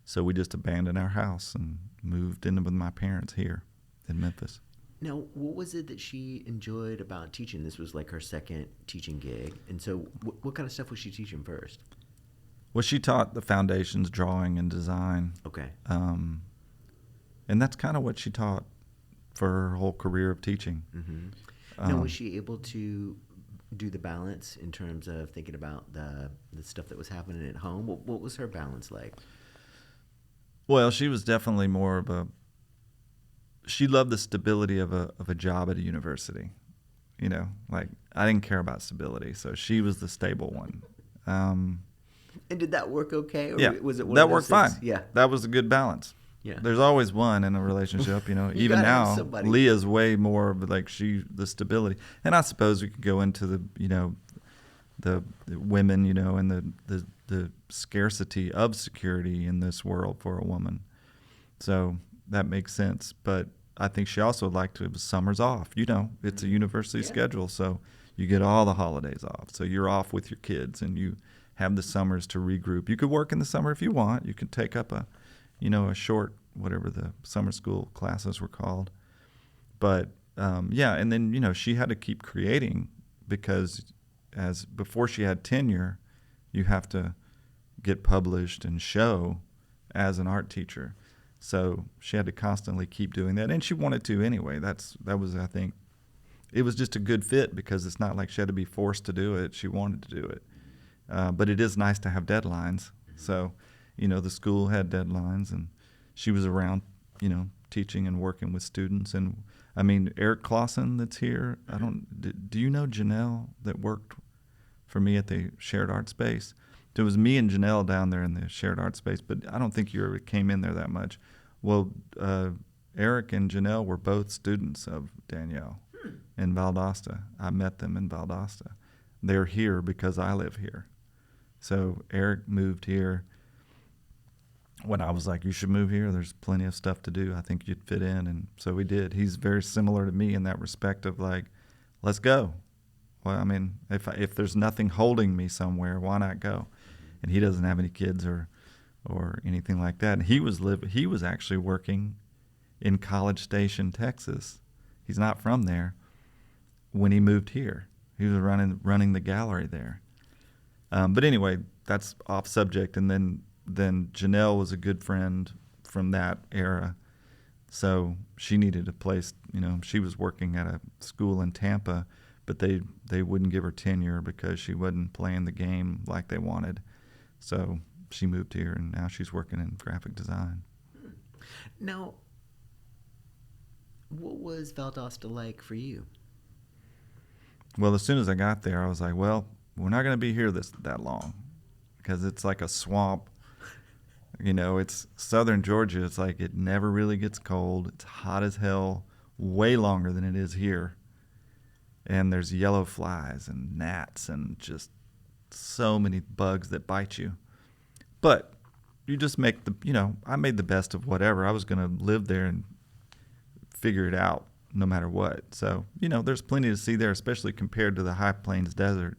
So we just abandoned our house and moved in with my parents here in Memphis. Now, what was it that she enjoyed about teaching? This was like her second teaching gig. And so what kind of stuff was she teaching first? Well, she taught the foundations, drawing and design. Okay. And that's kind of what she taught for her whole career of teaching. Mm-hmm. Now, was she able to do the balance in terms of thinking about the stuff that was happening at home? What was her balance like? Well, she was definitely more of she loved the stability of a job at a university. Like I didn't care about stability, so she was the stable one. And did that work okay? Or yeah, was it one that of those worked things? fine. Yeah. That was a good balance. Yeah. There's always one in a relationship, Even gotta have now, somebody. Leah's way more of like the stability. And I suppose we could go into the women, and the scarcity of security in this world for a woman. So that makes sense. But I think she also liked to have summers off. It's a university schedule, so you get all the holidays off. So you're off with your kids, and you have the summers to regroup. You could work in the summer if you want. You could take up a short, whatever the summer school classes were called. But, and then, she had to keep creating because before she had tenure, you have to get published and show as an art teacher. So she had to constantly keep doing that, and she wanted to anyway. That was, I think, it was just a good fit because it's not like she had to be forced to do it. She wanted to do it. But it is nice to have deadlines. So, the school had deadlines, and she was around, teaching and working with students. And I mean, Eric Clausen that's here, do you know Janelle that worked for me at the shared art space? It was me and Janelle down there in the shared art space, but I don't think you ever came in there that much. Well, Eric and Janelle were both students of Danielle in Valdosta. I met them in Valdosta. They're here because I live here. So Eric moved here when I was like, you should move here. There's plenty of stuff to do. I think you'd fit in. And so we did. He's very similar to me in that respect of like, let's go. Well, I mean, if there's nothing holding me somewhere, why not go? And he doesn't have any kids or anything like that. And he was actually working in College Station, Texas. He's not from there. When he moved here, he was running the gallery there. But anyway, that's off subject. And then Janelle was a good friend from that era. So she needed a place, she was working at a school in Tampa, but they wouldn't give her tenure because she wasn't playing the game like they wanted. So she moved here, and now she's working in graphic design. Now, what was Valdosta like for you? Well, as soon as I got there, I was like, well, we're not going to be here that long because it's like a swamp. It's southern Georgia. It's like it never really gets cold. It's hot as hell, way longer than it is here. And there's yellow flies and gnats and just so many bugs that bite you. But you just make I made the best of whatever. I was going to live there and figure it out no matter what. So, there's plenty to see there, especially compared to the High Plains Desert.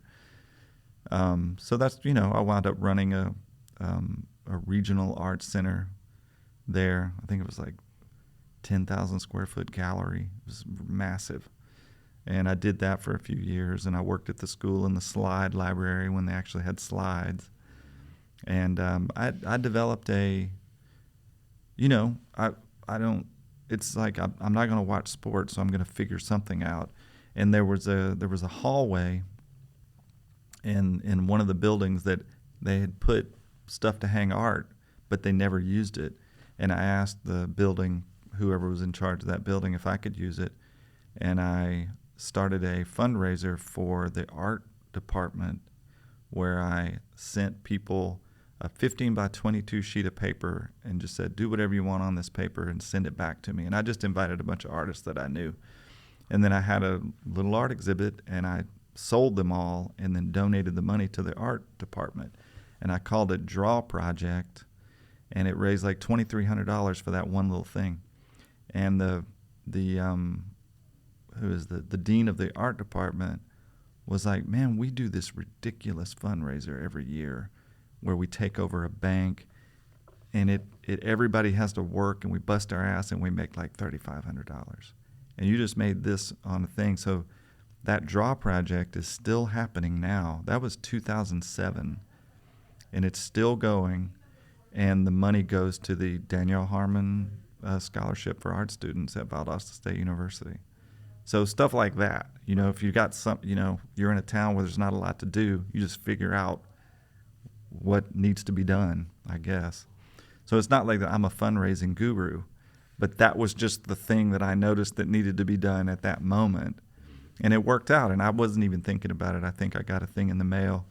So that's, I wound up running a regional arts center there. I think it was like 10,000 square foot gallery. It was massive. And I did that for a few years, and I worked at the school in the slide library when they actually had slides. And I developed I don't, it's like I'm not going to watch sports, so I'm going to figure something out. And there was a hallway in one of the buildings that they had put stuff to hang art, but they never used it. And I asked the building, whoever was in charge of that building, if I could use it. and I started a fundraiser for the art department where I sent people a 15 by 22 sheet of paper and just said, do whatever you want on this paper and send it back to me. And I just invited a bunch of artists that I knew. And then I had a little art exhibit, and I sold them all and then donated the money to the art department. And I called it Draw Project, and it raised like $2,300 for that one little thing. And the who is the dean of the art department was like, man, we do this ridiculous fundraiser every year where we take over a bank, and it everybody has to work, and we bust our ass, and we make like $3,500. And you just made this on a thing. So that Draw Project is still happening now. That was 2007, and it's still going, and the money goes to the Jamie Harmon Scholarship for Art Students at Valdosta State University. So stuff like that, if you got you're in a town where there's not a lot to do, you just figure out what needs to be done, I guess. So it's not like that I'm a fundraising guru, but that was just the thing that I noticed that needed to be done at that moment. And it worked out, and I wasn't even thinking about it. I think I got a thing in the mail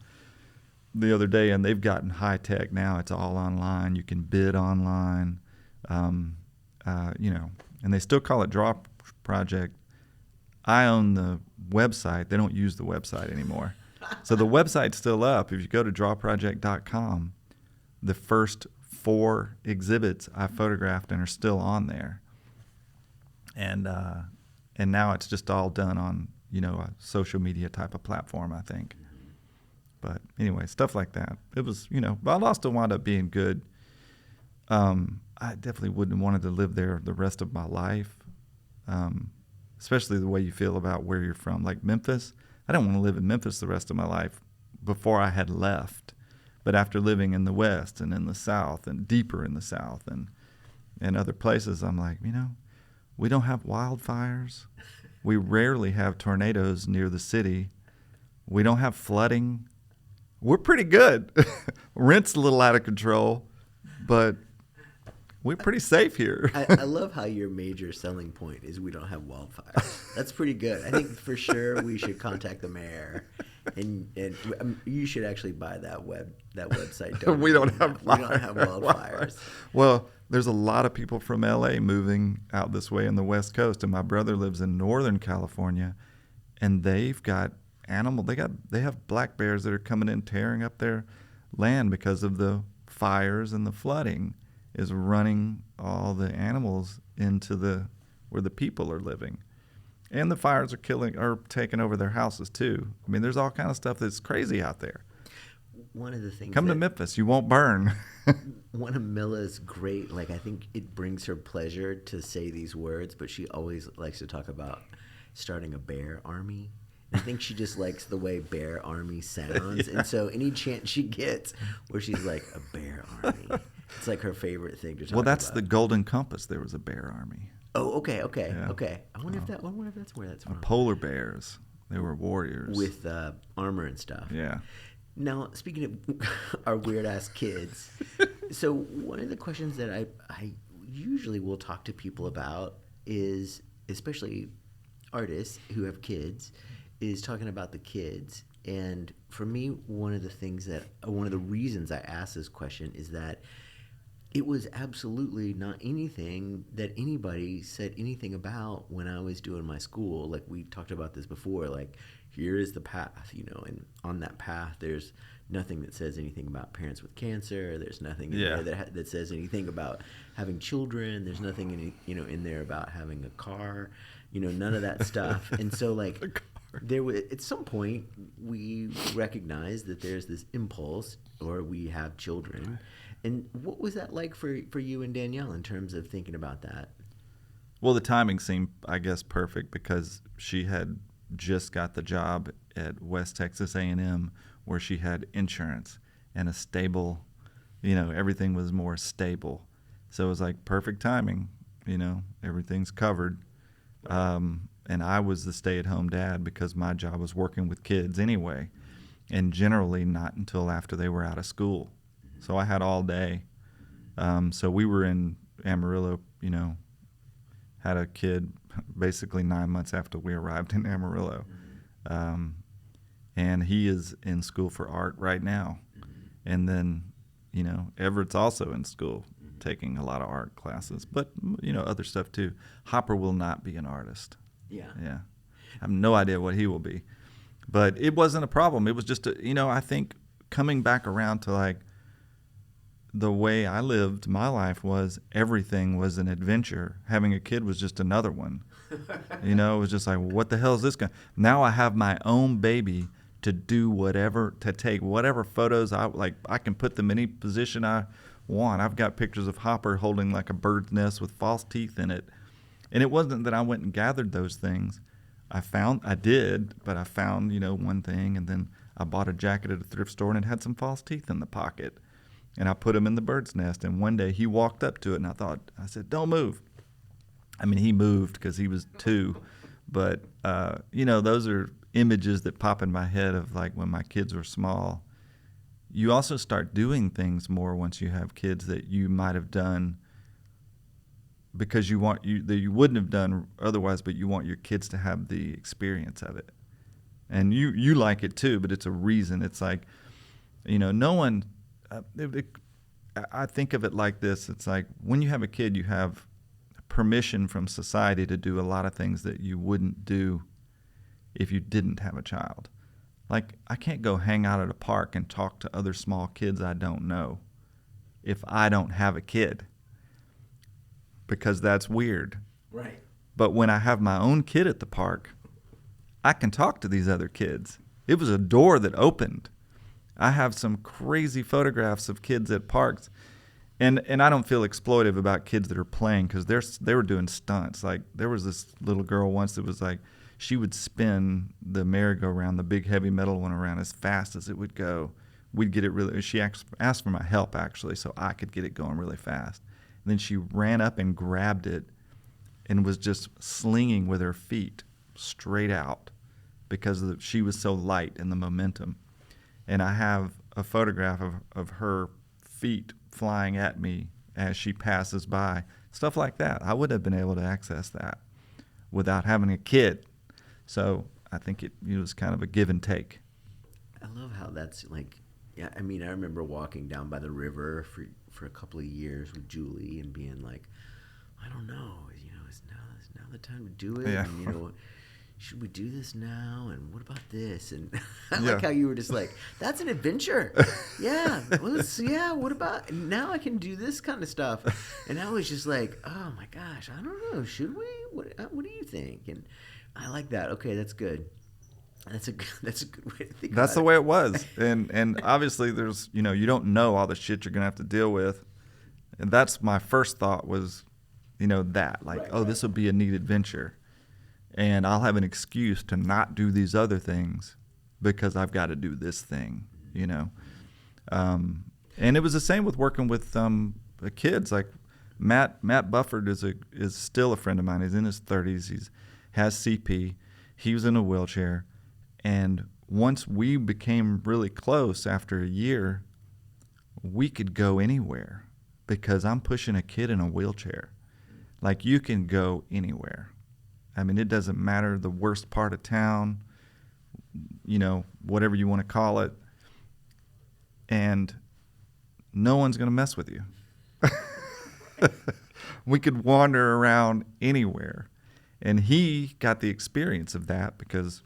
the other day, and they've gotten high tech now. It's all online. You can bid online, and they still call it Draw Project. I own the website. They don't use the website anymore. So the website's still up. If you go to drawproject.com, the first 4 exhibits I photographed and are still on there. And now it's just all done on, a social media type of platform, I think. But anyway, stuff like that. It was, Valdosta wound up being good. I definitely wouldn't have wanted to live there the rest of my life. Especially the way you feel about where you're from. Like Memphis, I didn't want to live in Memphis the rest of my life before I had left. But after living in the West and in the South and deeper in the South and other places, I'm like, we don't have wildfires. We rarely have tornadoes near the city. We don't have flooding. We're pretty good. Rent's a little out of control, but we're pretty safe here. I love how your major selling point is we don't have wildfires. That's pretty good. I think for sure we should contact the mayor, and you should actually buy that website. We don't have wildfires. Well, there's a lot of people from LA moving out this way in the West Coast, and my brother lives in Northern California, and they've got they have black bears that are coming in tearing up their land because of the fires and the flooding is running all the animals into where the people are living. And the fires are taking over their houses too. I mean, there's all kind of stuff that's crazy out there. One of the things Come to Memphis, you won't burn. One of Milla's great, I think it brings her pleasure to say these words, but she always likes to talk about starting a bear army. I think she just likes the way bear army sounds. Yeah. And so any chance she gets where she's like, a bear army, it's like her favorite thing to talk about. Well, that's the Golden Compass. There was a bear army. Oh, okay. Yeah. Okay. I wonder if that's where that's from. Polar bears. They were warriors. With armor and stuff. Yeah. Now, speaking of our weird-ass kids, so one of the questions that I usually will talk to people about is, especially artists who have kids, is talking about the kids. And for me, one of the reasons I asked this question is that it was absolutely not anything that anybody said anything about when I was doing my school. Like, we talked about this before, like, here is the path, and on that path, there's nothing that says anything about parents with cancer. There's nothing in there that says anything about having children. There's nothing in there about having a car, none of that stuff. And so, at some point, we recognize that there's this impulse, or we have children. And what was that like for you and Danielle in terms of thinking about that? Well, the timing seemed, I guess, perfect because she had just got the job at West Texas A&M where she had insurance and a stable, everything was more stable. So it was like perfect timing, everything's covered. And I was the stay-at-home dad because my job was working with kids anyway, and generally not until after they were out of school. So I had all day. So we were in Amarillo, had a kid basically 9 months after we arrived in Amarillo. And he is in school for art right now. And then, Everett's also in school taking a lot of art classes, but, other stuff too. Hopper will not be an artist. Yeah. Yeah. I have no idea what he will be. But it wasn't a problem. It was just, I think coming back around to like the way I lived my life was everything was an adventure. Having a kid was just another one. It was just like, what the hell is this guy? Now I have my own baby to do whatever, to take whatever photos I like. I can put them in any position I want. I've got pictures of Hopper holding like a bird's nest with false teeth in it. And it wasn't that I went and gathered those things. I found one thing, and then I bought a jacket at a thrift store and it had some false teeth in the pocket. And I put him in the bird's nest. And one day he walked up to it and I said, don't move. I mean, he moved because he was 2. But, those are images that pop in my head of like when my kids were small. You also start doing things more once you have kids that you might have done because that you wouldn't have done otherwise, but you want your kids to have the experience of it. And you like it too, but it's a reason. It's like, no one, I think of it like this. It's like when you have a kid, you have permission from society to do a lot of things that you wouldn't do if you didn't have a child. Like, I can't go hang out at a park and talk to other small kids I don't know if I don't have a kid, because that's weird. Right. But when I have my own kid at the park, I can talk to these other kids. It was a door that opened. I have some crazy photographs of kids at parks. And I don't feel exploitive about kids that are playing because they were doing stunts. Like, there was this little girl once that was like, she would spin the merry-go-round, the big heavy metal one around as fast as it would go. We'd get it really, she asked for my help actually so I could get it going really fast. And then she ran up and grabbed it and was just slinging with her feet straight out because she was so light in the momentum. And I have a photograph of her feet flying at me as she passes by. Stuff like that. I wouldn't have been able to access that without having a kid. So I think it was kind of a give and take. I love how that's like, yeah, I mean, I remember walking down by the river for a couple of years with Julie and being like, I don't know, is now the time to do it? Yeah. And, should we do this now? And what about this? And I Yeah. like how you were just like, that's an adventure. Yeah. What about, now I can do this kind of stuff. And I was just like, oh my gosh, I don't know. Should we? What do you think? And I like that. Okay, that's good. That's a good way to think That's about the it. way it was. And obviously there's, you don't know all the shit you're going to have to deal with. And that's my first thought was, that. Like, Right. this would be a neat adventure. And I'll have an excuse to not do these other things because I've got to do this thing, And it was the same with working with kids. Like Matt Bufford is still a friend of mine. He's in his 30s. He has CP. He was in a wheelchair. And once we became really close after a year, we could go anywhere because I'm pushing a kid in a wheelchair. Like, you can go anywhere. I mean, it doesn't matter the worst part of town, whatever you want to call it. And no one's going to mess with you. We could wander around anywhere. And he got the experience of that because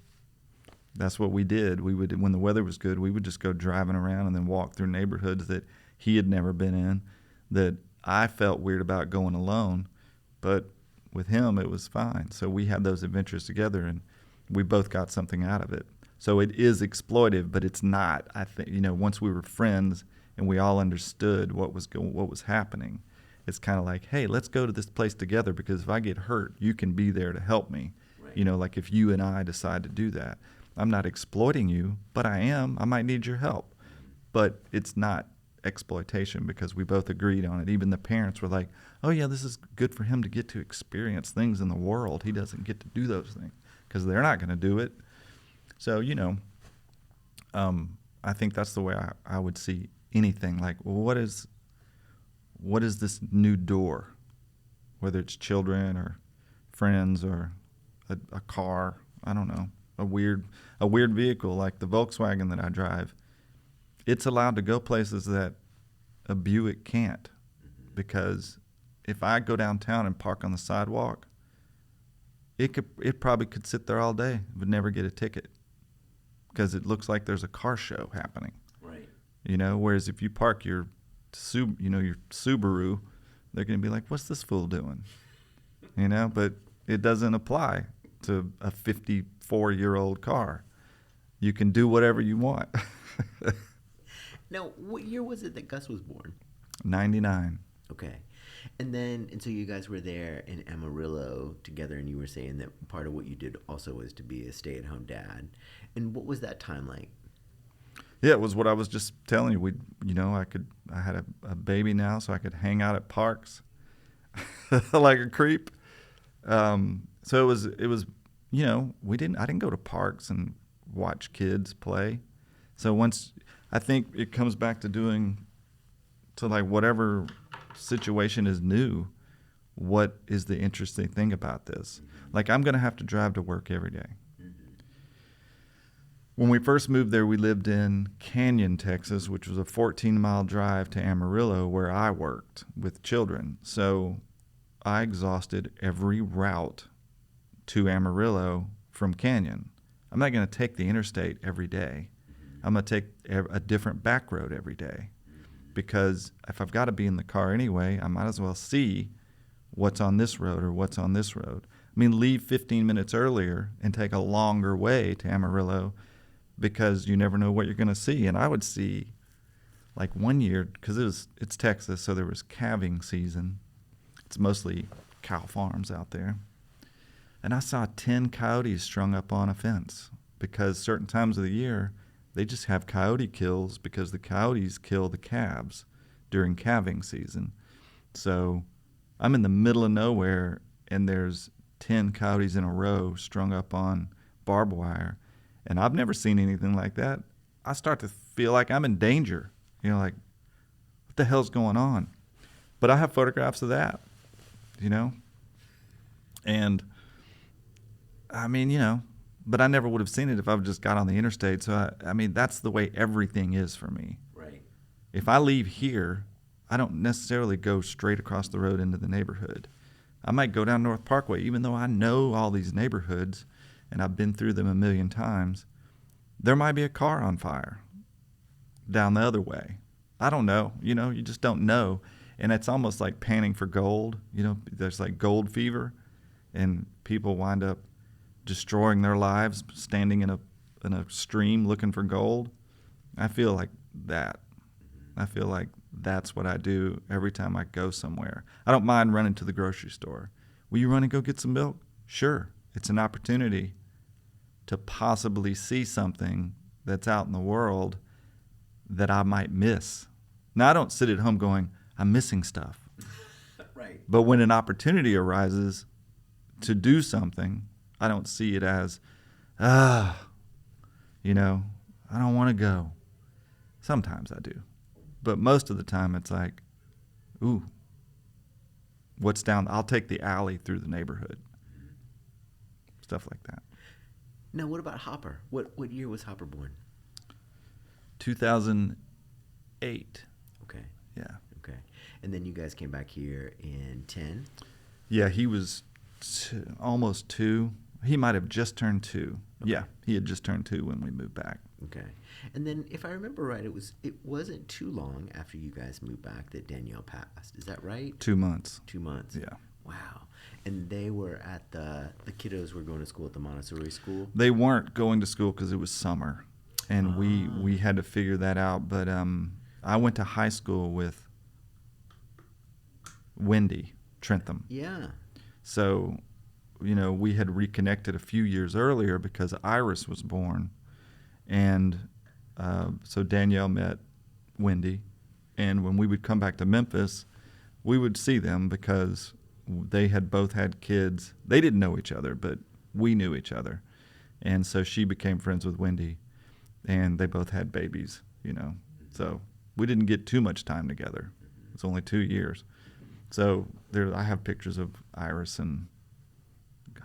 that's what we did. We would, when the weather was good, we would just go driving around and then walk through neighborhoods that he had never been in, that I felt weird about going alone. But with him, it was fine. So we had those adventures together, and we both got something out of it. So it is exploitive, but it's not. I think, once we were friends and we all understood what was happening, it's kind of like, hey, let's go to this place together because if I get hurt, you can be there to help me. Right. Like if you and I decide to do that. I'm not exploiting you, but I might need your help. But it's not exploitation because we both agreed on it. Even the parents were like, oh yeah, this is good for him to get to experience things in the world. He doesn't get to do those things because they're not going to do it. So, I think that's the way I would see anything. Like, well, what is this new door, whether it's children or friends or a car. I don't know, a weird vehicle like the Volkswagen that I drive. It's allowed to go places that a Buick can't, because if I go downtown and park on the sidewalk, it probably could sit there all day but never get a ticket because it looks like there's a car show happening. Right. Whereas if you park your Subaru, they're going to be like, what's this fool doing? But it doesn't apply to a 54-year-old car. You can do whatever you want. Now, what year was it that Gus was born? 99. Okay. And so you guys were there in Amarillo together, and you were saying that part of what you did also was to be a stay-at-home dad. And what was that time like? Yeah, it was what I was just telling you. I had a baby now, so I could hang out at parks like a creep. So it was, I didn't go to parks and watch kids play. So I think it comes back to like whatever situation is new, what is the interesting thing about this? Like, I'm going to have to drive to work every day. When we first moved there, we lived in Canyon, Texas, which was a 14-mile drive to Amarillo, where I worked with children. So I exhausted every route to Amarillo from Canyon. I'm not going to take the interstate every day. I'm going to take a different back road every day, because if I've got to be in the car anyway, I might as well see what's on this road or what's on this road. I mean, leave 15 minutes earlier and take a longer way to Amarillo, because you never know what you're going to see. And I would see, like one year, because it's Texas, so there was calving season. It's mostly cow farms out there. And I saw 10 coyotes strung up on a fence, because certain times of the year, they just have coyote kills, because the coyotes kill the calves during calving season. So I'm in the middle of nowhere, and there's 10 coyotes in a row strung up on barbed wire. And I've never seen anything like that. I start to feel like I'm in danger. Like, what the hell's going on? But I have photographs of that, And, I mean, but I never would have seen it if I just got on the interstate. So, I mean, that's the way everything is for me. Right. If I leave here, I don't necessarily go straight across the road into the neighborhood. I might go down North Parkway, even though I know all these neighborhoods and I've been through them a million times. There might be a car on fire down the other way. I don't know. You just don't know. And it's almost like panning for gold. There's like gold fever, and people wind up destroying their lives standing in a stream looking for gold. I feel like that. I feel like that's what I do every time I go somewhere. I don't mind running to the grocery store. Will you run and go get some milk? Sure. It's an opportunity to possibly see something that's out in the world that I might miss. Now, I don't sit at home going, I'm missing stuff. Right. But when an opportunity arises to do something, I don't see it as, I don't want to go. Sometimes I do. But most of the time it's like, ooh, what's down? I'll take the alley through the neighborhood. Stuff like that. Now, what about Hopper? What year was Hopper born? 2008. Okay. Yeah. Okay. And then you guys came back here in 10? Yeah, he was almost 2. He might have just turned 2. Okay. Yeah, he had just turned 2 when we moved back. Okay. And then, if I remember right, it wasn't too long after you guys moved back that Danielle passed. Is that right? 2 months. 2 months. Yeah. Wow. And they were at the kiddos were going to school at the Montessori school? They weren't going to school because it was summer, and we had to figure that out. But I went to high school with Wendy Trentham. Yeah. So, we had reconnected a few years earlier because Iris was born. And so Danielle met Wendy. And when we would come back to Memphis, we would see them because they had both had kids. They didn't know each other, but we knew each other. And so she became friends with Wendy, and they both had babies, So we didn't get too much time together. It's only 2 years. So I have pictures of Iris and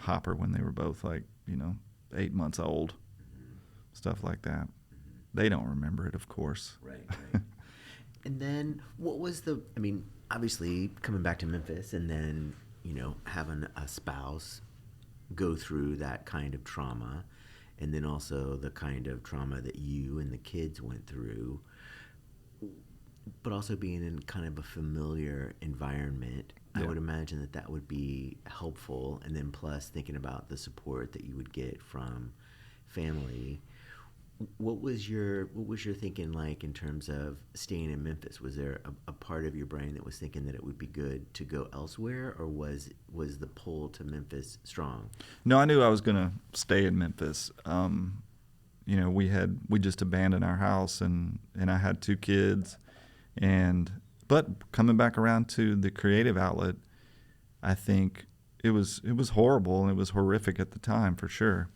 Hopper when they were both like, 8 months old, stuff like that. They don't remember it, of course. Right. And then what was obviously coming back to Memphis and then, having a spouse go through that kind of trauma, and then also the kind of trauma that you and the kids went through, but also being in kind of a familiar environment. I would imagine that would be helpful, and then plus thinking about the support that you would get from family. What was your thinking like in terms of staying in Memphis? Was there a part of your brain that was thinking that it would be good to go elsewhere, or was the pull to Memphis strong? No, I knew I was going to stay in Memphis. We just abandoned our house, and I had 2 kids, but coming back around to the creative outlet, I think it was horrible, and it was horrific at the time for sure.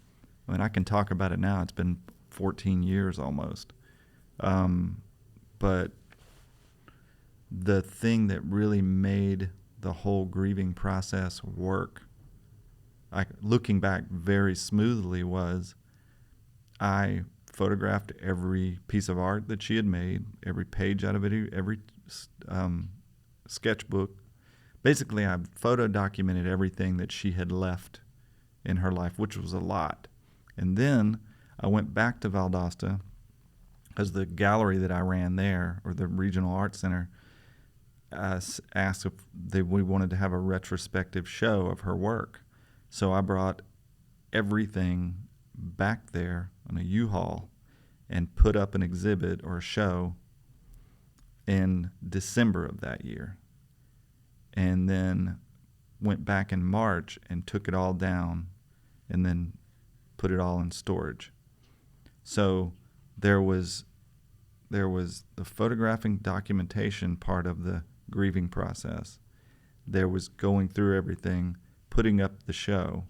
I mean, I can talk about it now. It's been 14 years almost. But the thing that really made the whole grieving process work, looking back very smoothly, was I photographed every piece of art that she had made, every page out of it, every sketchbook. Basically, I photo documented everything that she had left in her life, which was a lot. And then I went back to Valdosta because the gallery that I ran there, or the Regional Art Center, asked if we wanted to have a retrospective show of her work. So I brought everything back there on a U-Haul and put up an exhibit or a show in December of that year. And then went back in March and took it all down and then put it all in storage. So there was the photographing documentation part of the grieving process. There was going through everything, putting up the show.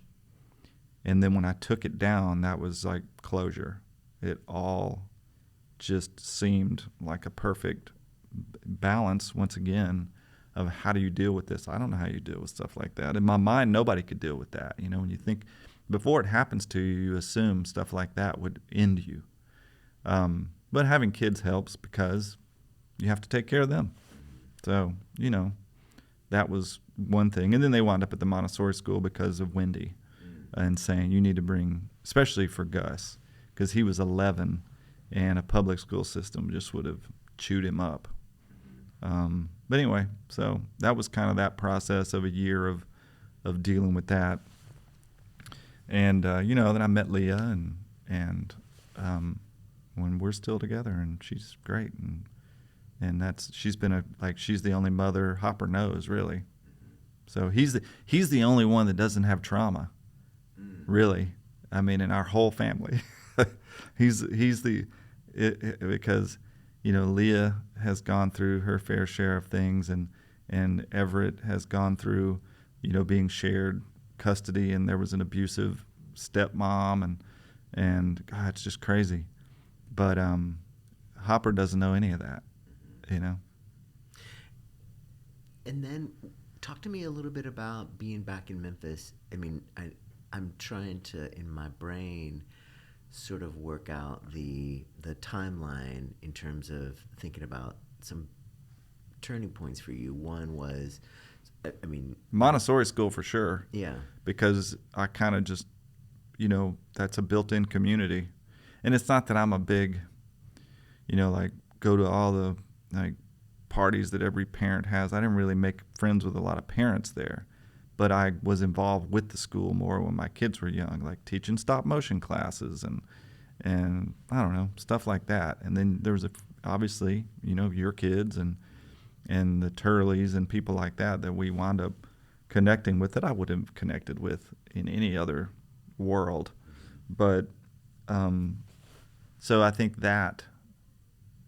And then when I took it down, that was like closure. It all just seemed like a perfect balance, once again, of how do you deal with this? I don't know how you deal with stuff like that. In my mind, nobody could deal with that. When you think, before it happens to you, you assume stuff like that would end you. But having kids helps because you have to take care of them. So, that was one thing. And then they wound up at the Montessori school because of Wendy and saying, you need to bring, especially for Gus, because he was 11 and a public school system just would have chewed him up. But anyway, so that was kind of that process of a year of dealing with that. And, then I met Leah and when we're still together, and she's great. And she's the only mother Hopper knows, really. So he's the only one that doesn't have trauma, really. I mean, in our whole family, because, Leah has gone through her fair share of things, and Everett has gone through, being shared custody, and there was an abusive stepmom, and God, it's just crazy. But Hopper doesn't know any of that, And then talk to me a little bit about being back in Memphis. I mean, I'm trying to, in my brain, sort of work out the timeline in terms of thinking about some turning points for you. One was, Montessori school for sure. Yeah. Because I kind of just, that's a built-in community. And it's not that I'm a big, go to all the parties that every parent has. I didn't really make friends with a lot of parents there. But I was involved with the school more when my kids were young, like teaching stop motion classes and I don't know, stuff like that. And then there was obviously, your kids and the Turleys and people like that we wound up connecting with that I wouldn't have connected with in any other world. But so I think that,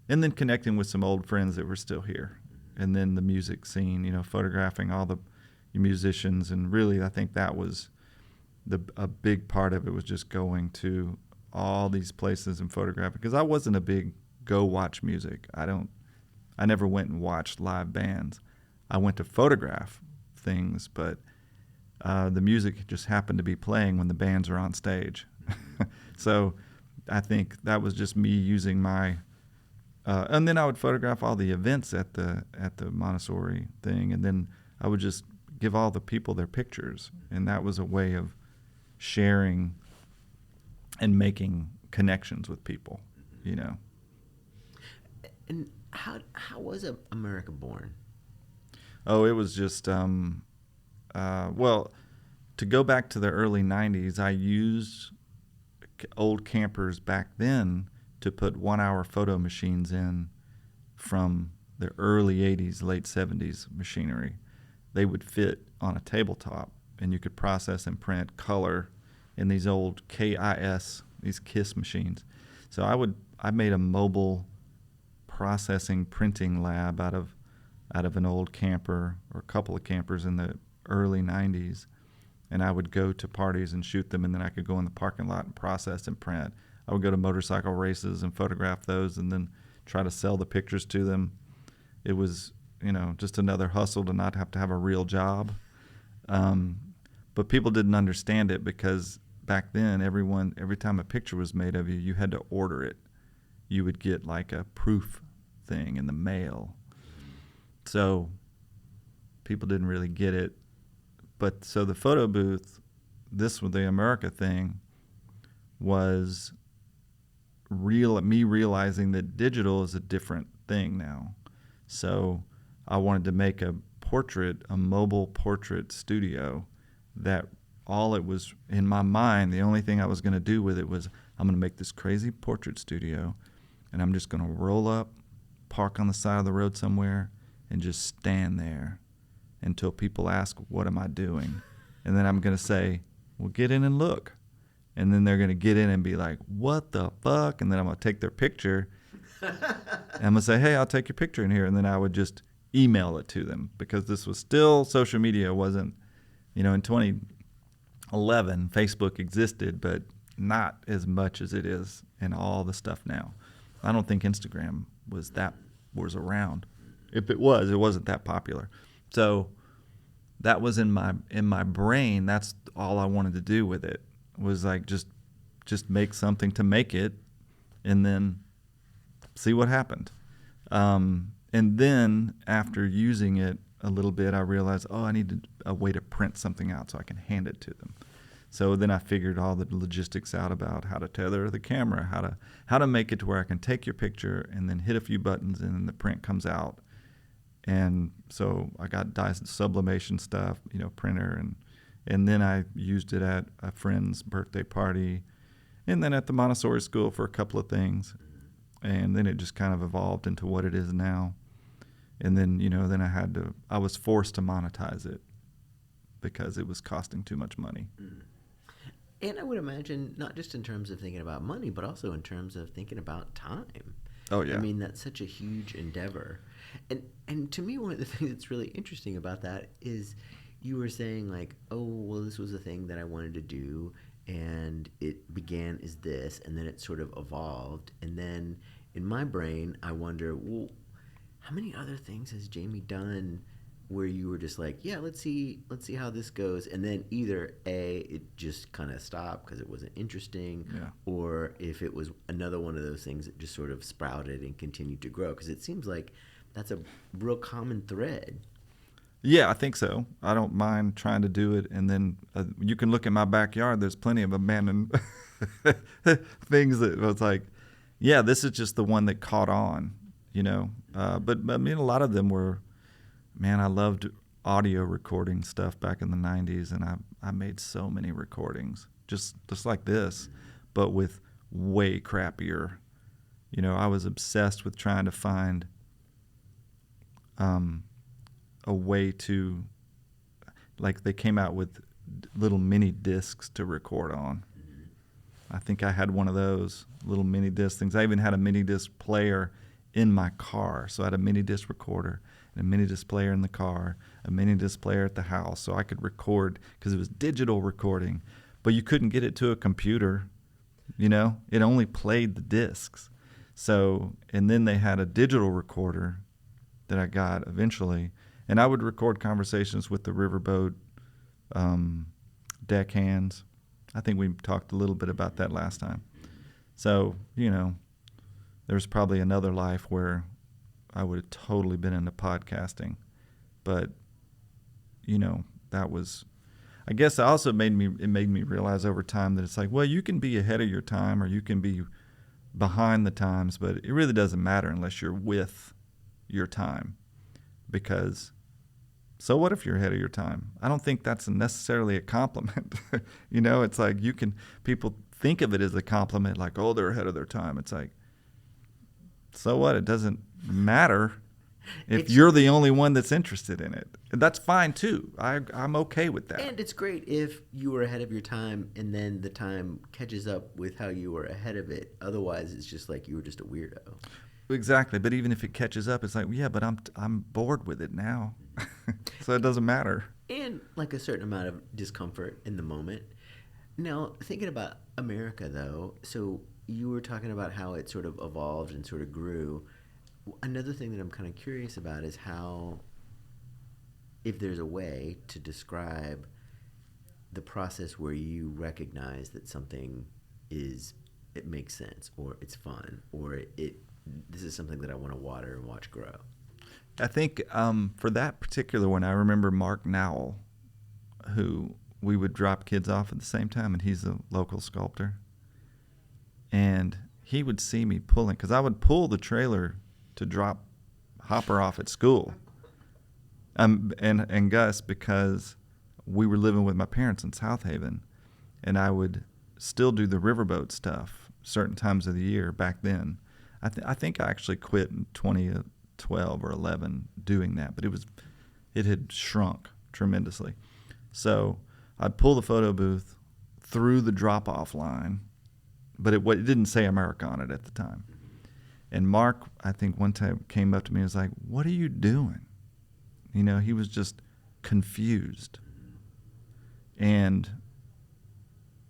and then connecting with some old friends that were still here, and then the music scene, photographing all the musicians, and really I think that was a big part of it, was just going to all these places and photographing, because I wasn't a big go watch music. I never went and watched live bands. I went to photograph things, but The music just happened to be playing when the bands are on stage. So I think that was just me using my, and then I would photograph all the events at the Montessori thing, and then I would just give all the people their pictures, and that was a way of sharing and making connections with people, you know. And how was America born? Oh, it was just well, to go back to the early 90s, I used old campers back then to put 1 hour photo machines in from the early 80s, late 70s machinery. They would fit on a tabletop, and you could process and print color in these old these KISS machines. So I made a mobile processing printing lab out of an old camper or a couple of campers in the early 90s, and I would go to parties and shoot them, and then I could go in the parking lot and process and print. I would go to motorcycle races and photograph those and then try to sell the pictures to them. It was, just another hustle to not have to have a real job. But people didn't understand it because back then every time a picture was made of you, you had to order it. You would get like a proof thing in the mail. So people didn't really get it. But so the photo booth, this was the America thing, was me realizing that digital is a different thing now. So I wanted to make a mobile portrait studio that all it was in my mind, the only thing I was going to do with it was I'm going to make this crazy portrait studio, and I'm just going to roll up, park on the side of the road somewhere, and just stand there until people ask, what am I doing? And then I'm going to say, well, get in and look. And then they're going to get in and be like, what the fuck? And then I'm going to take their picture. And I'm going to say, hey, I'll take your picture in here. And then I would just email it to them because this was still, social media wasn't, in 2011, Facebook existed, but not as much as it is in all the stuff now. I don't think Instagram was around. If it was, it wasn't that popular. So that was in my brain. That's all I wanted to do with it, was like just make something to make it and then see what happened. And then after using it a little bit, I realized, I need a way to print something out so I can hand it to them. So then I figured all the logistics out about how to tether the camera, how to make it to where I can take your picture and then hit a few buttons and then the print comes out. And so I got sublimation stuff, printer, and then I used it at a friend's birthday party, and then at the Montessori school for a couple of things, and then it just kind of evolved into what it is now. And then then I was forced to monetize it because it was costing too much money. And I would imagine not just in terms of thinking about money, but also in terms of thinking about time. Oh yeah. I mean, that's such a huge endeavor. And to me, one of the things that's really interesting about that is you were saying like, oh, well, this was a thing that I wanted to do, and it began as this, and then it sort of evolved. And then in my brain, I wonder, well, how many other things has Jamie done where you were just like, yeah, let's see how this goes, and then either A, it just kind of stopped because it wasn't interesting, Yeah. or if it was another one of those things that just sort of sprouted and continued to grow, because it seems like that's a real common thread. Yeah, I think so. I don't mind trying to do it, and then you can look at my backyard. There's plenty of abandoned things that was like, yeah, this is just the one that caught on, But I mean, a lot of them were, man, I loved audio recording stuff back in the 90s, and I made so many recordings, just like this, but with way crappier. I was obsessed with trying to find a way to, like, they came out with little mini discs to record on. I think I had one of those little mini disc things. I even had a mini disc player in my car. So I had a mini disc recorder and a mini disc player in the car, a mini disc player at the house, so I could record, because it was digital recording, but you couldn't get it to a computer. It only played the discs. So, and then they had a digital recorder that I got eventually, and I would record conversations with the riverboat deckhands. I think we talked a little bit about that last time. So, there's probably another life where I would have totally been into podcasting. But, that was, I guess it also made me realize over time that it's like, well, you can be ahead of your time or you can be behind the times, but it really doesn't matter unless you're with your time. Because so what if you're ahead of your time? I don't think that's necessarily a compliment. It's like people think of it as a compliment, like, oh, they're ahead of their time. It's like, so what? It doesn't matter if you're the only one that's interested in it. That's fine too. I'm okay with that. And it's great if you were ahead of your time and then the time catches up with how you were ahead of it. Otherwise, it's just like you were just a weirdo. Exactly. But even if it catches up, it's like, yeah, but I'm bored with it now. So it doesn't matter. And like a certain amount of discomfort in the moment. Now, thinking about America, though, so you were talking about how it sort of evolved and sort of grew. Another thing that I'm kind of curious about is how, if there's a way to describe the process where you recognize that something it makes sense, or it's fun, or this is something that I want to water and watch grow. I think for that particular one, I remember Mark Nowell, who we would drop kids off at the same time, and he's a local sculptor. And he would see me pulling, because I would pull the trailer to drop Hopper off at school. And Gus, because we were living with my parents in South Haven, and I would still do the riverboat stuff certain times of the year back then. I think I actually quit in 2012 or 11 doing that, but it had shrunk tremendously. So I'd pull the photo booth through the drop-off line, but it didn't say America on it at the time. And Mark, I think one time came up to me and was like, "What are you doing?" He was just confused. And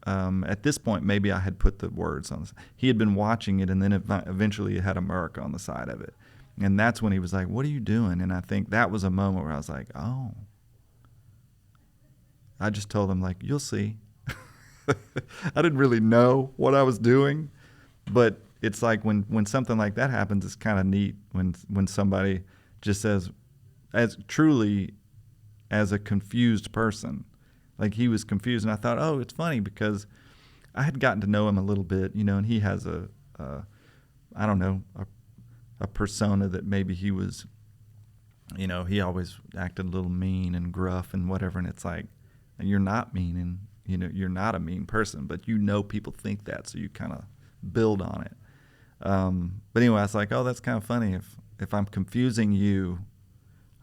at this point, maybe I had put the words on this. He had been watching it, and then eventually it had America on the side of it. And that's when he was like, "What are you doing?" And I think that was a moment where I was like, oh. I just told him, like, "You'll see." I didn't really know what I was doing, but it's like when something like that happens, it's kind of neat when somebody just says, as truly as a confused person, like he was confused, and I thought, oh, it's funny because I had gotten to know him a little bit, and he has a persona that maybe he was, he always acted a little mean and gruff and whatever, and it's like, you're not mean, and you're not a mean person, but people think that, so you kind of build on it. But anyway, I was like, oh, that's kind of funny. If I'm confusing you,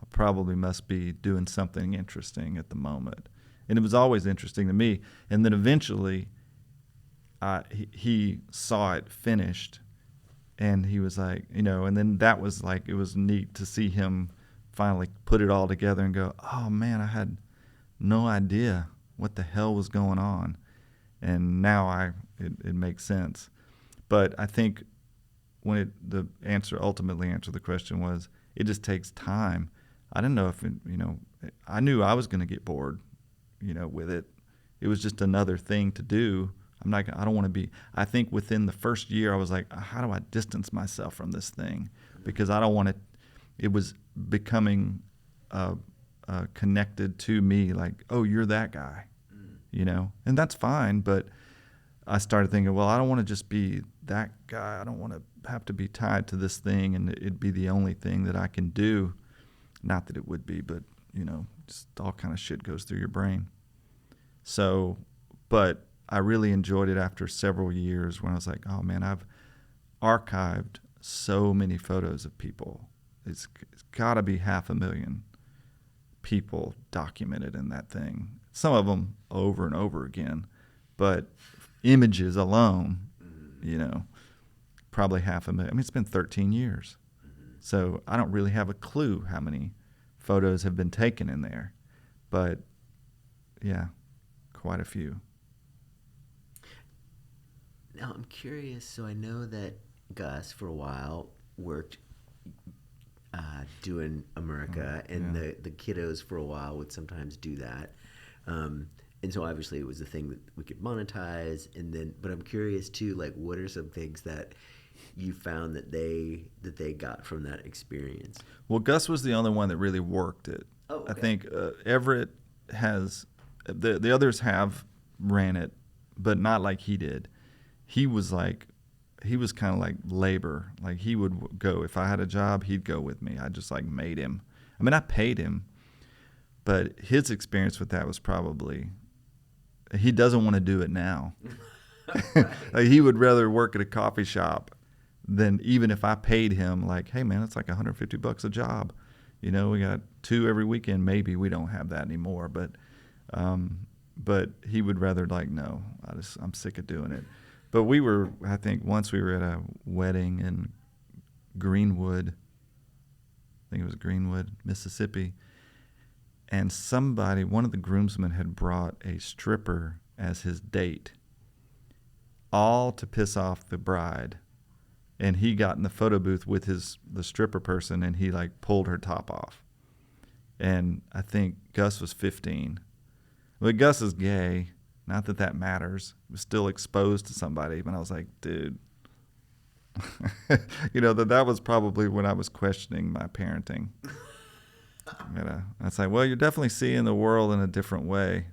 I probably must be doing something interesting at the moment. And it was always interesting to me. And then eventually, he saw it finished, and he was like, and then that was like, it was neat to see him finally put it all together and go, oh man, I had no idea what the hell was going on. And now it makes sense. But I think when the answer ultimately answered the question was, it just takes time. I didn't know if I knew I was going to get bored, with it. It was just another thing to do. I don't want to be. I think within the first year, I was like, how do I distance myself from this thing? Because I don't want it. It was becoming connected to me, like, oh, you're that guy, and that's fine. But I started thinking, well, I don't want to just be that guy. I don't want to have to be tied to this thing and it'd be the only thing that I can do. Not that it would be, but, just all kind of shit goes through your brain. So, but I really enjoyed it after several years when I was like, oh man, I've archived so many photos of people. It's got to be 500,000 people documented in that thing. Some of them over and over again, but images alone, probably 500,000. I mean, it's been 13 years. So I don't really have a clue how many photos have been taken in there. But, yeah, quite a few. Now, I'm curious. So I know that Gus, for a while, worked doing America, and the kiddos for a while would sometimes do that. And so obviously it was a thing that we could monetize. And then, but I'm curious too, like, what are some things that you found that they got from that experience? Well, Gus was the only one that really worked it. Oh, okay. I think Everett has the others have ran it, but not like he did. He was kind of like labor. Like he would go if I had a job, he'd go with me. I just like made him. I mean, I paid him, but his experience with that was probably he doesn't want to do it now. Like he would rather work at a coffee shop than even if I paid him. Like, hey man, it's like $150 a job. You know, we got 2 every weekend. Maybe we don't have that anymore, but he would rather like, no, I'm sick of doing it. But I think once we were at a wedding in Greenwood, I think it was Greenwood, Mississippi, and one of the groomsmen had brought a stripper as his date, all to piss off the bride. And he got in the photo booth with the stripper person, and he like pulled her top off. And I think Gus was 15. Well, Gus is gay. Not that that matters. He was still exposed to somebody. But I was like, dude, you know, that was probably when I was questioning my parenting. I was like, well, you're definitely seeing the world in a different way.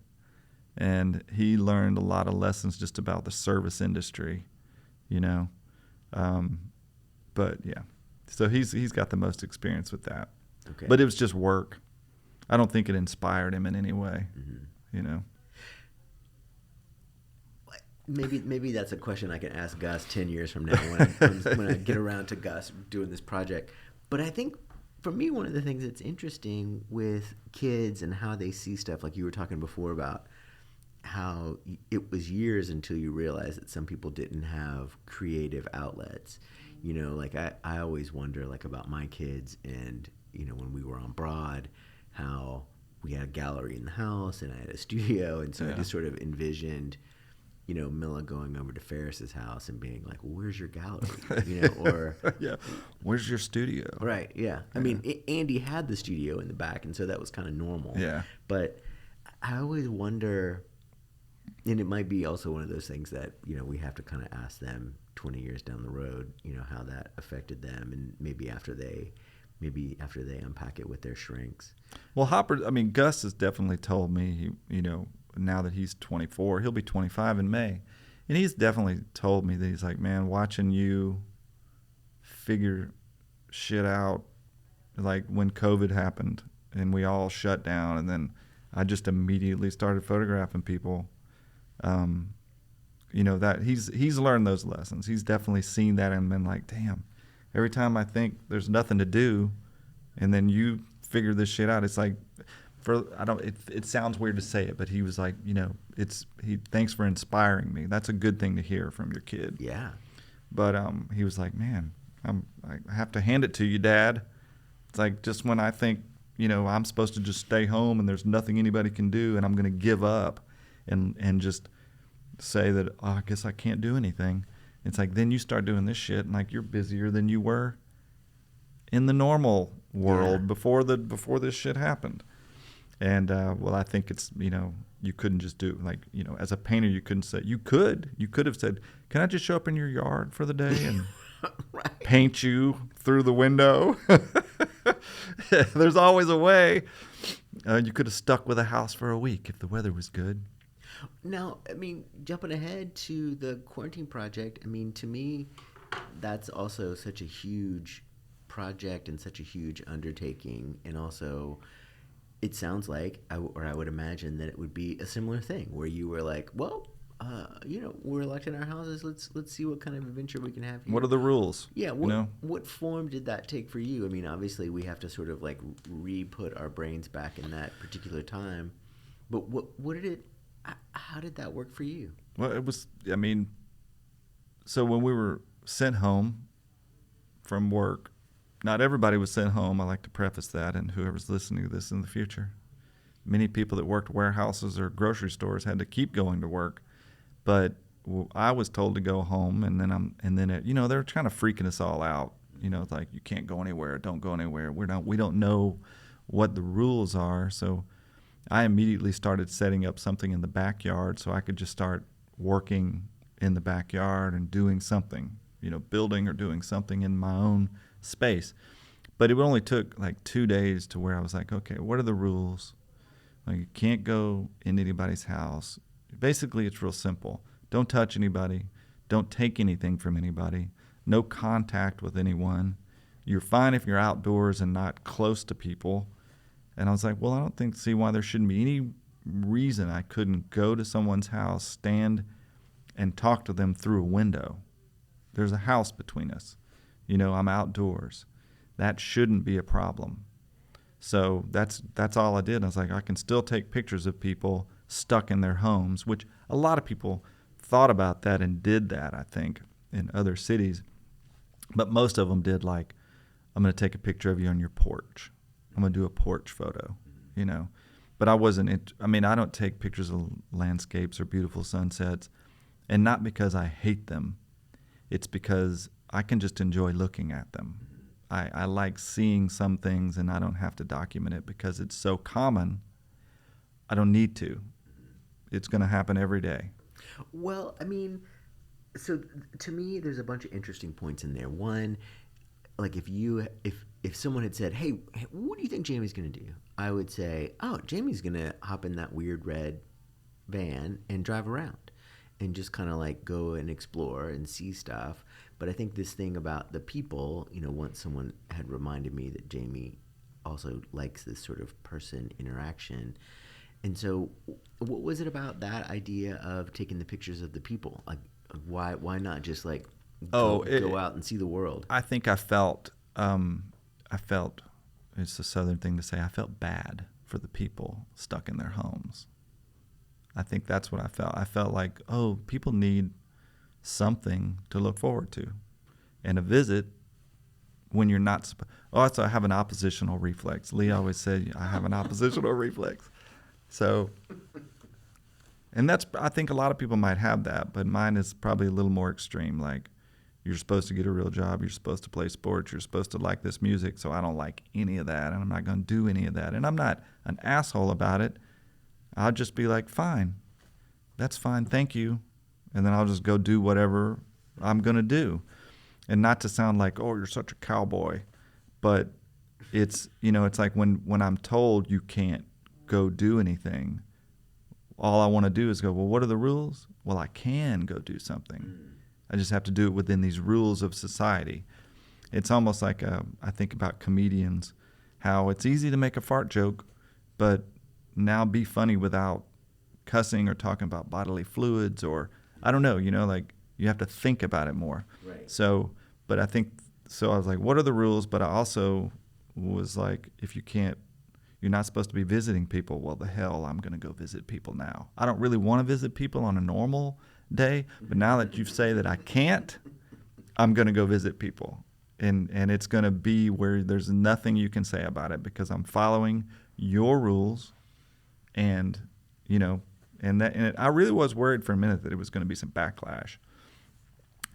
And he learned a lot of lessons just about the service industry, you know. But yeah, so he's got the most experience with that. Okay. But it was just work. I don't think it inspired him in any way, Mm-hmm. you know. Maybe that's a question I can ask Gus 10 years from now when I get around to Gus doing this project. But I think for me, one of the things that's interesting with kids and how they see stuff, like you were talking before about how it was years until you realized that some people didn't have creative outlets. You know, like I always wonder like about my kids and, you know, when we were on Broad, how we had a gallery in the house and I had a studio. And so I just sort of envisioned, you know, Milla going over to Ferris's house and being like, well, where's your gallery? You know, or yeah, where's your studio? Right. Yeah. I mean, Andy had the studio in the back, and so that was kind of normal. Yeah. But I always wonder, and it might be also one of those things that, you know, we have to kind of ask them 20 years down the road, you know, how that affected them, and maybe after they unpack it with their shrinks. Well, Gus has definitely told me, you know, now that he's 24, he'll be 25 in May. And he's definitely told me that he's like, man, watching you figure shit out, like when COVID happened and we all shut down, and then I just immediately started photographing people. You know, that he's learned those lessons. He's definitely seen that and been like, damn, every time I think there's nothing to do and then you figure this shit out, it's like, it sounds weird to say it, but he was like, you know, thanks for inspiring me. That's a good thing to hear from your kid. Yeah. But he was like, man, I have to hand it to you, Dad. It's like, just when I think, you know, I'm supposed to just stay home and there's nothing anybody can do and I'm going to give up and just say that, oh, I guess I can't do anything. It's like, then you start doing this shit and like you're busier than you were in the normal world before this shit happened. And, well, I think it's, you know, you couldn't just do, like, you know, as a painter, you couldn't say, you could have said, can I just show up in your yard for the day and right. paint you through the window? There's always a way. You could have stuck with a house for a week if the weather was good. Now, I mean, jumping ahead to the quarantine project, I mean, to me, that's also such a huge project and such a huge undertaking, and also it sounds like, I would imagine that it would be a similar thing where you were like, well, you know, we're locked in our houses. Let's see what kind of adventure we can have here. What are the rules? Yeah. What form did that take for you? I mean, obviously we have to sort of like re-put our brains back in that particular time. But how did that work for you? Well, it was, I mean, so when we were sent home from work, not everybody was sent home. I like to preface that, and whoever's listening to this in the future. Many people that worked warehouses or grocery stores had to keep going to work, but I was told to go home, and then you know, they're kind of freaking us all out. You know, it's like, you can't go anywhere, don't go anywhere. We don't know what the rules are. So I immediately started setting up something in the backyard so I could just start working in the backyard and doing something, building or doing something in my own space. But it only took like 2 days to where I was like, okay, what are the rules? Like, you can't go in anybody's house. Basically, it's real simple. Don't touch anybody. Don't take anything from anybody. No contact with anyone. You're fine if you're outdoors and not close to people. And I was like, well, I don't see why there shouldn't be any reason I couldn't go to someone's house, stand and talk to them through a window. There's a house between us. I'm outdoors. That shouldn't be a problem. So that's all I did. I was like, I can still take pictures of people stuck in their homes, which a lot of people thought about that and did that, I think, in other cities. But most of them did, like, I'm going to take a picture of you on your porch. I'm going to do a porch photo, But I wasn't, I don't take pictures of landscapes or beautiful sunsets, and not because I hate them. It's because I can just enjoy looking at them. I like seeing some things, and I don't have to document it because it's so common. I don't need to. It's going to happen every day. Well, so to me, there's a bunch of interesting points in there. One, like if someone had said, hey, what do you think Jamie's going to do? I would say, oh, Jamie's going to hop in that weird red van and drive around and just kind of like go and explore and see stuff. But I think this thing about the people, once someone had reminded me that Jamie also likes this sort of person interaction. And so what was it about that idea of taking the pictures of the people? Like, why not just like go out and see the world? I think I felt, it's a Southern thing to say, I felt bad for the people stuck in their homes. I think that's what I felt. I felt like, people need something to look forward to. And a visit when you're not so I have an oppositional reflex. Lee always said I have an oppositional reflex. So, and I think a lot of people might have that, but mine is probably a little more extreme. Like, you're supposed to get a real job. You're supposed to play sports. You're supposed to like this music. So I don't like any of that, and I'm not going to do any of that. And I'm not an asshole about it. I'll just be like, fine, that's fine, thank you. And then I'll just go do whatever I'm going to do. And not to sound like, oh, you're such a cowboy, but it's, it's like when I'm told you can't go do anything, all I want to do is go, well, what are the rules? Well, I can go do something. I just have to do it within these rules of society. It's almost like I think about comedians, how it's easy to make a fart joke, but now be funny without cussing or talking about bodily fluids, or I don't know, like you have to think about it more. Right. So, but I think, so I was like, what are the rules? But I also was like, if you're not supposed to be visiting people, well, the hell, I'm going to go visit people now. I don't really want to visit people on a normal day, but now that you say that I can't, I'm going to go visit people. And it's going to be where there's nothing you can say about it because I'm following your rules. And, I really was worried for a minute that it was going to be some backlash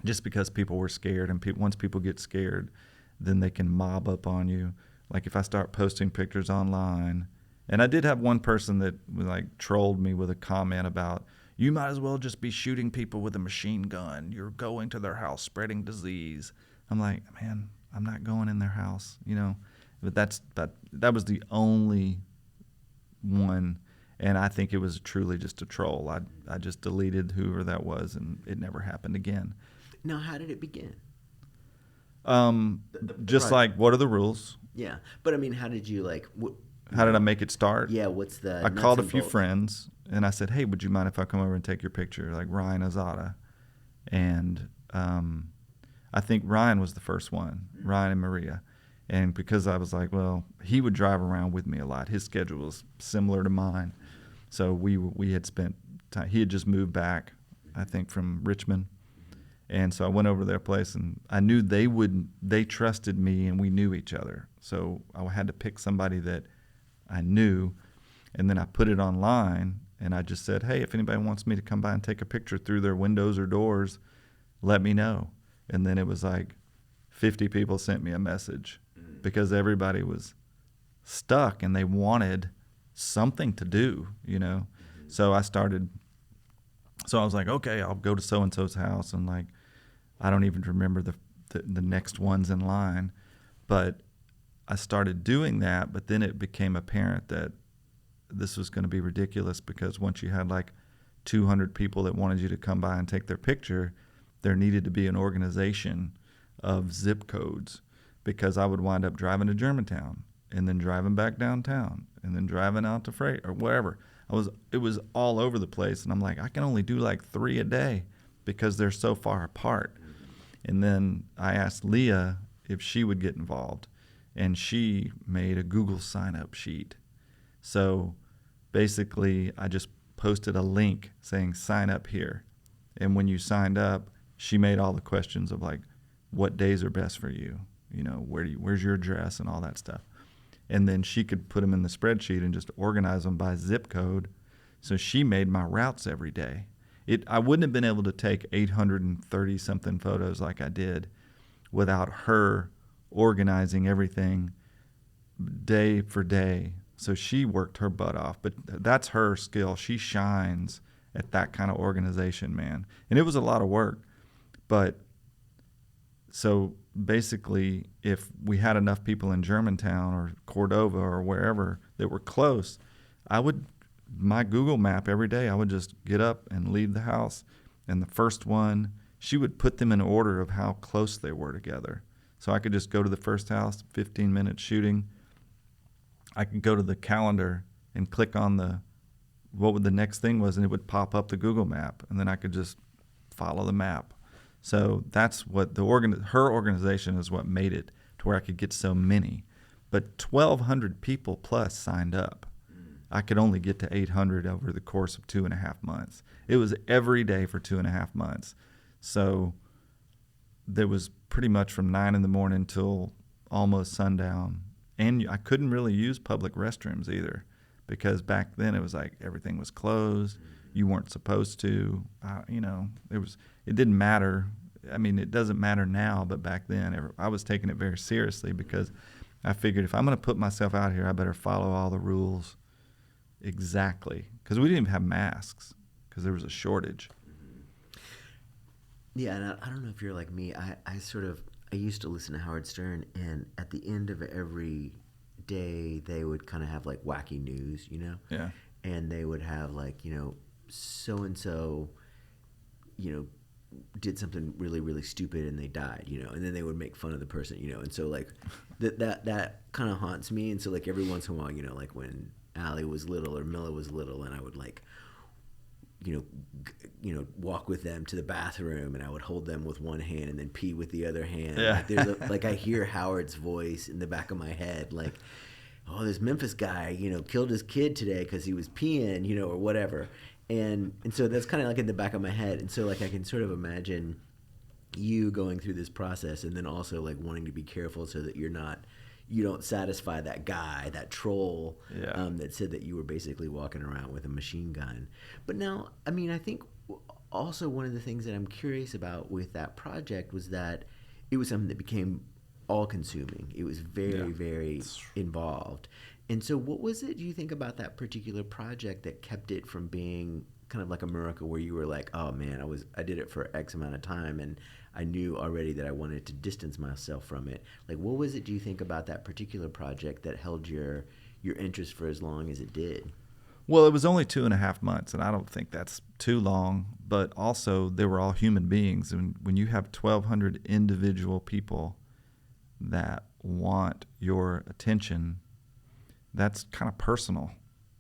just because people were scared. And once people get scared, then they can mob up on you. Like if I start posting pictures online, and I did have one person that like trolled me with a comment about, you might as well just be shooting people with a machine gun. You're going to their house, spreading disease. I'm like, man, I'm not going in their house, But that was the only one, and I think it was truly just a troll. I just deleted whoever that was, and it never happened again. Now, how did it begin? Just like, what are the rules? Yeah, but how did you how did I make it start? Yeah, what's the? I called a few friends and I said, hey, would you mind if I come over and take your picture? Like Ryan Azada, and I think Ryan was the first one, Ryan and Maria. And because I was like, well, he would drive around with me a lot. His schedule was similar to mine. So we had spent time. He had just moved back, I think, from Richmond. And so I went over to their place, and I knew they trusted me, and we knew each other. So I had to pick somebody that I knew, and then I put it online, and I just said, hey, if anybody wants me to come by and take a picture through their windows or doors, let me know. And then it was like 50 people sent me a message because everybody was stuck, and they wanted something to do, you know. So I was like, okay, I'll go to so and so's house, and like I don't even remember the next ones in line, but I started doing that. But then it became apparent that this was going to be ridiculous, because once you had like 200 people that wanted you to come by and take their picture, there needed to be an organization of zip codes, because I would wind up driving to Germantown and then driving back downtown and then driving out to Freight or wherever. It was all over the place, and I'm like, I can only do like 3 a day because they're so far apart. And then I asked Leah if she would get involved, and she made a Google sign-up sheet. So basically, I just posted a link saying sign up here, and when you signed up, she made all the questions of like, what days are best for you, you know, where's your address and all that stuff. And then she could put them in the spreadsheet and just organize them by zip code. So she made my routes every day. I wouldn't have been able to take 830 something photos like I did without her organizing everything day for day. So she worked her butt off, but that's her skill. She shines at that kind of organization, man. And it was a lot of work. But so basically, if we had enough people in Germantown or Cordova or wherever that were close, my Google map every day, I would just get up and leave the house. And the first one, she would put them in order of how close they were together. So I could just go to the first house, 15 minutes shooting. I could go to the calendar and click on what the next thing was, and it would pop up the Google map, and then I could just follow the map. So that's what her organization is what made it to where I could get so many. But 1,200 people plus signed up. I could only get to 800 over the course of 2.5 months. It was every day for 2.5 months. So there was pretty much from 9 in the morning till almost sundown. And I couldn't really use public restrooms either, because back then it was like everything was closed. You weren't supposed to, it didn't matter. I mean, it doesn't matter now, but back then I was taking it very seriously, because I figured if I'm going to put myself out here, I better follow all the rules exactly, because we didn't even have masks because there was a shortage. Yeah, and I don't know if you're like me. I used to listen to Howard Stern, and at the end of every day, they would kind of have like wacky news, you know? Yeah. And they would have like, so-and-so, did something really, really stupid and they died, and then they would make fun of the person, and so like that kind of haunts me. And so like every once in a while, like when Allie was little or Milla was little, and I would like, walk with them to the bathroom, and I would hold them with one hand and then pee with the other hand. Yeah. Like I hear Howard's voice in the back of my head, like, oh, this Memphis guy, killed his kid today because he was peeing, or whatever. And so that's kind of like in the back of my head. And so like I can sort of imagine you going through this process, and then also like wanting to be careful so that you don't satisfy that guy, that troll, that said that you were basically walking around with a machine gun. But now, I mean, I think also one of the things that I'm curious about with that project was that it was something that became all-consuming. It was very, very involved. And so what was it, do you think, about that particular project that kept it from being kind of like a miracle, where you were like, oh man, I did it for X amount of time and I knew already that I wanted to distance myself from it? Like, what was it, do you think, about that particular project that held your interest for as long as it did? Well, it was only 2.5 months, and I don't think that's too long, but also they were all human beings. And when you have 1,200 individual people that want your attention, that's kind of personal.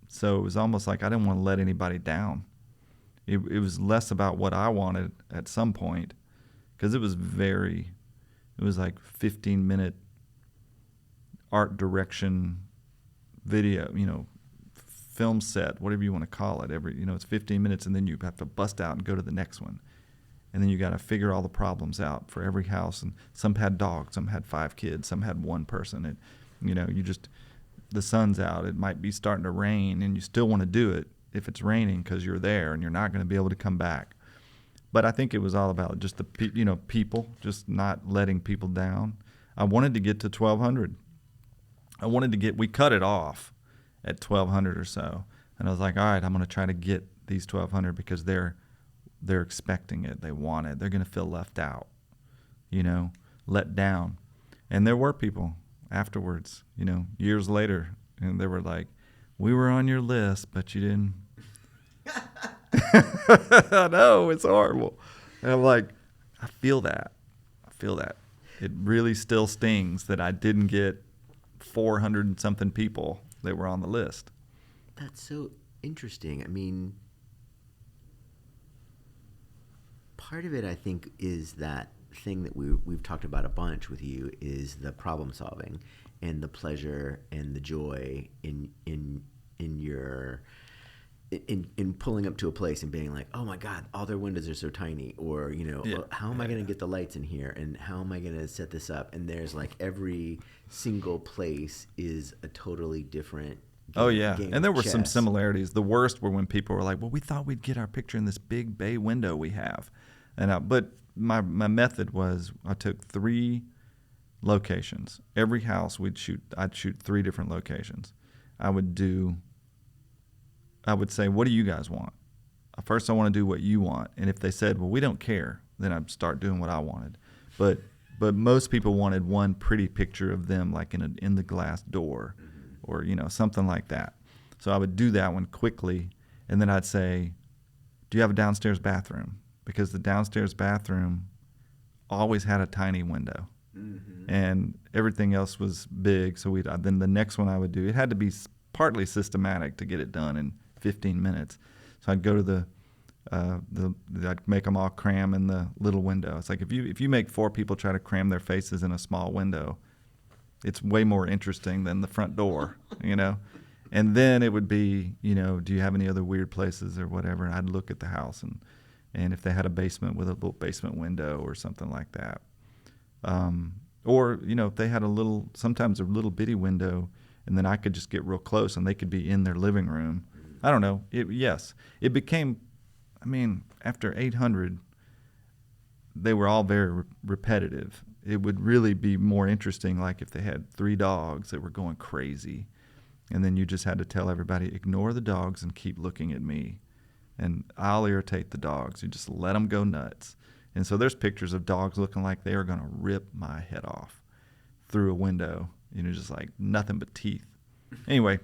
So it was almost like I didn't want to let anybody down. It was less about what I wanted at some point, because it was like 15-minute art direction video, film set, whatever you want to call it. It's 15 minutes, and then you have to bust out and go to the next one. And then you got to figure all the problems out for every house. And some had dogs, some had 5 kids, some had one person. And, the sun's out, it might be starting to rain, and you still want to do it if it's raining, because you're there and you're not going to be able to come back. But I think it was all about just people, just not letting people down. I wanted to get to 1,200. We cut it off at 1,200 or so. And I was like, all right, I'm going to try to get these 1,200 because they're expecting it. They want it. They're going to feel left out, let down. And there were people afterwards, years later, and they were like, we were on your list, but you didn't. I know, it's horrible. And I'm like, I feel that. It really still stings that I didn't get 400 and something people that were on the list. That's so interesting. I mean, part of it, I think, is that thing that we've talked about a bunch with you, is the problem solving and the pleasure and the joy in your in pulling up to a place and being like, oh my God, all their windows are so tiny, or how am I going to get the lights in here, and how am I going to set this up? And there's like every single place is a totally different game and there were chess. some similarities. The worst were when people were like, well, we thought we'd get our picture in this big bay window we have, but my method was I took 3 locations. Every house I'd shoot 3 different locations. I would say, what do you guys want? First, I want to do what you want. And if they said, well, we don't care, then I'd start doing what I wanted. But most people wanted one pretty picture of them, like in the glass door, or something like that. So I would do that one quickly, and then I'd say, do you have a downstairs bathroom? Because the downstairs bathroom always had a tiny window. Mm-hmm. And everything else was big. So then the next one I would do, it had to be partly systematic to get it done in 15 minutes. So I'd go to I'd make them all cram in the little window. It's like if you make 4 people try to cram their faces in a small window, it's way more interesting than the front door, And then it would be, do you have any other weird places or whatever? And I'd look at the house and if they had a basement with a little basement window or something like that. Or, if they had sometimes a little bitty window, and then I could just get real close and they could be in their living room. I don't know. It became, after 800, they were all very repetitive. It would really be more interesting, like if they had 3 dogs that were going crazy, and then you just had to tell everybody, ignore the dogs and keep looking at me, and I'll irritate the dogs. You just let them go nuts. And so there's pictures of dogs looking like they are going to rip my head off through a window, just like nothing but teeth. Anyway,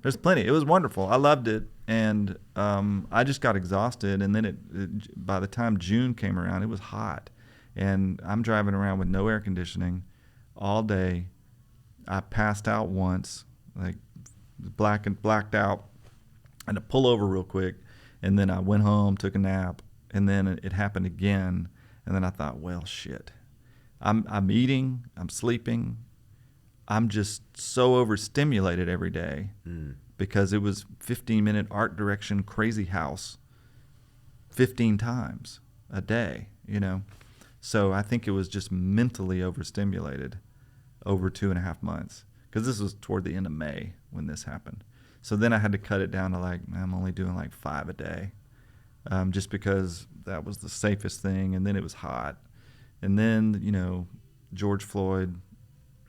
there's plenty. It was wonderful. I loved it. And I just got exhausted. And then by the time June came around, it was hot. And I'm driving around with no air conditioning all day. I passed out once, like blacked out. I had to pull over real quick. And then I went home, took a nap. And then it happened again. And then I thought, well, shit. I'm eating, I'm sleeping. I'm just so overstimulated every day because it was 15-minute art direction crazy house 15 times a day, So I think it was just mentally overstimulated over 2.5 months, because this was toward the end of May when this happened. So then I had to cut it down to I'm only doing 5 a day, just because that was the safest thing. And then it was hot. And then, George Floyd,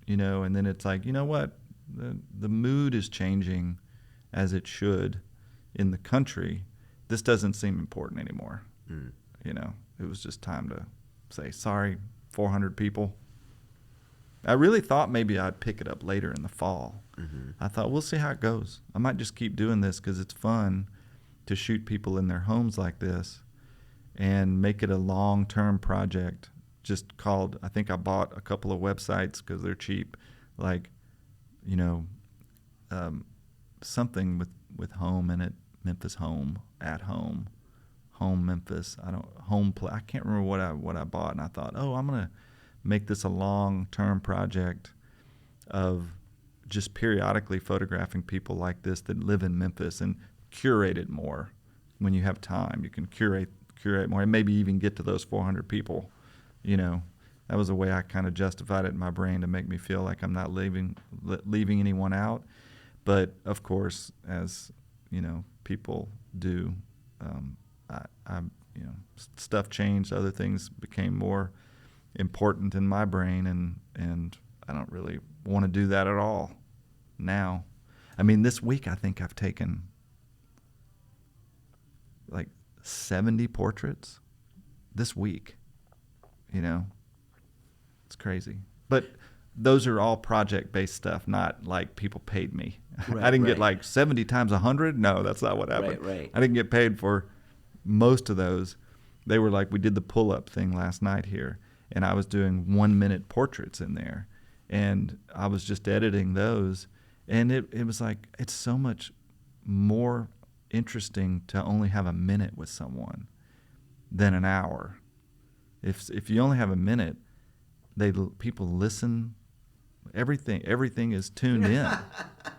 and then it's like, what? The mood is changing as it should in the country. This doesn't seem important anymore. It was just time to say, sorry, 400 people. I really thought maybe I'd pick it up later in the fall. Mm-hmm. I thought, we'll see how it goes. I might just keep doing this because it's fun to shoot people in their homes like this and make it a long-term project. Just called, I think I bought a couple of websites because they're cheap, something with home in it, Memphis Home, at home Memphis. I can't remember what I bought, and I thought, I'm gonna make this a long-term project of just periodically photographing people like this that live in Memphis and curate it more. When you have time, you can curate more and maybe even get to those 400 people. That was a way I kind of justified it in my brain to make me feel like I'm not leaving anyone out. But of course, as people do, stuff changed. Other things became more important in my brain, and I don't really want to do that at all now. I mean, this week I think I've taken like 70 portraits this week. You know, it's crazy. But those are all project-based stuff, not like people paid me. Right, I didn't right. get like 70 times 100. No, that's not what happened. Right. I didn't get paid for most of those. They were like, we did the pull-up thing last night here, and I was doing 1-minute portraits in there, and I was just editing those, and it was like, it's so much more interesting to only have a minute with someone than an hour. If you only have a minute, people listen. Everything is tuned in.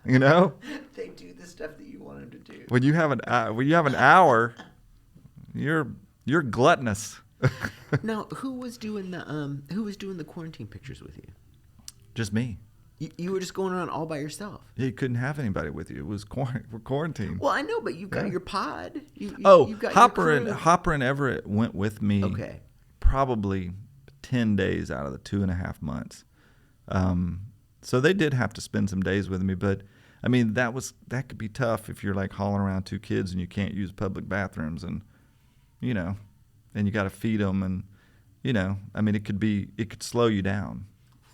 You know, They do the stuff that you want them to do. when you have an hour, you're gluttonous. Now, who was doing the quarantine pictures with you? Just me. You were just going around all by yourself. You couldn't have anybody with you. It was we're quarantined. Well, I know, but you've got your pod. You've got Hopper your crew. Hopper and Everett went with me. Okay. Probably 10 days out of the 2.5 months. So they did have to spend some days with me, but I mean that could be tough if you're like hauling around 2 kids and you can't use public bathrooms, and you know, and you got to feed them, and you know, I mean it could slow you down.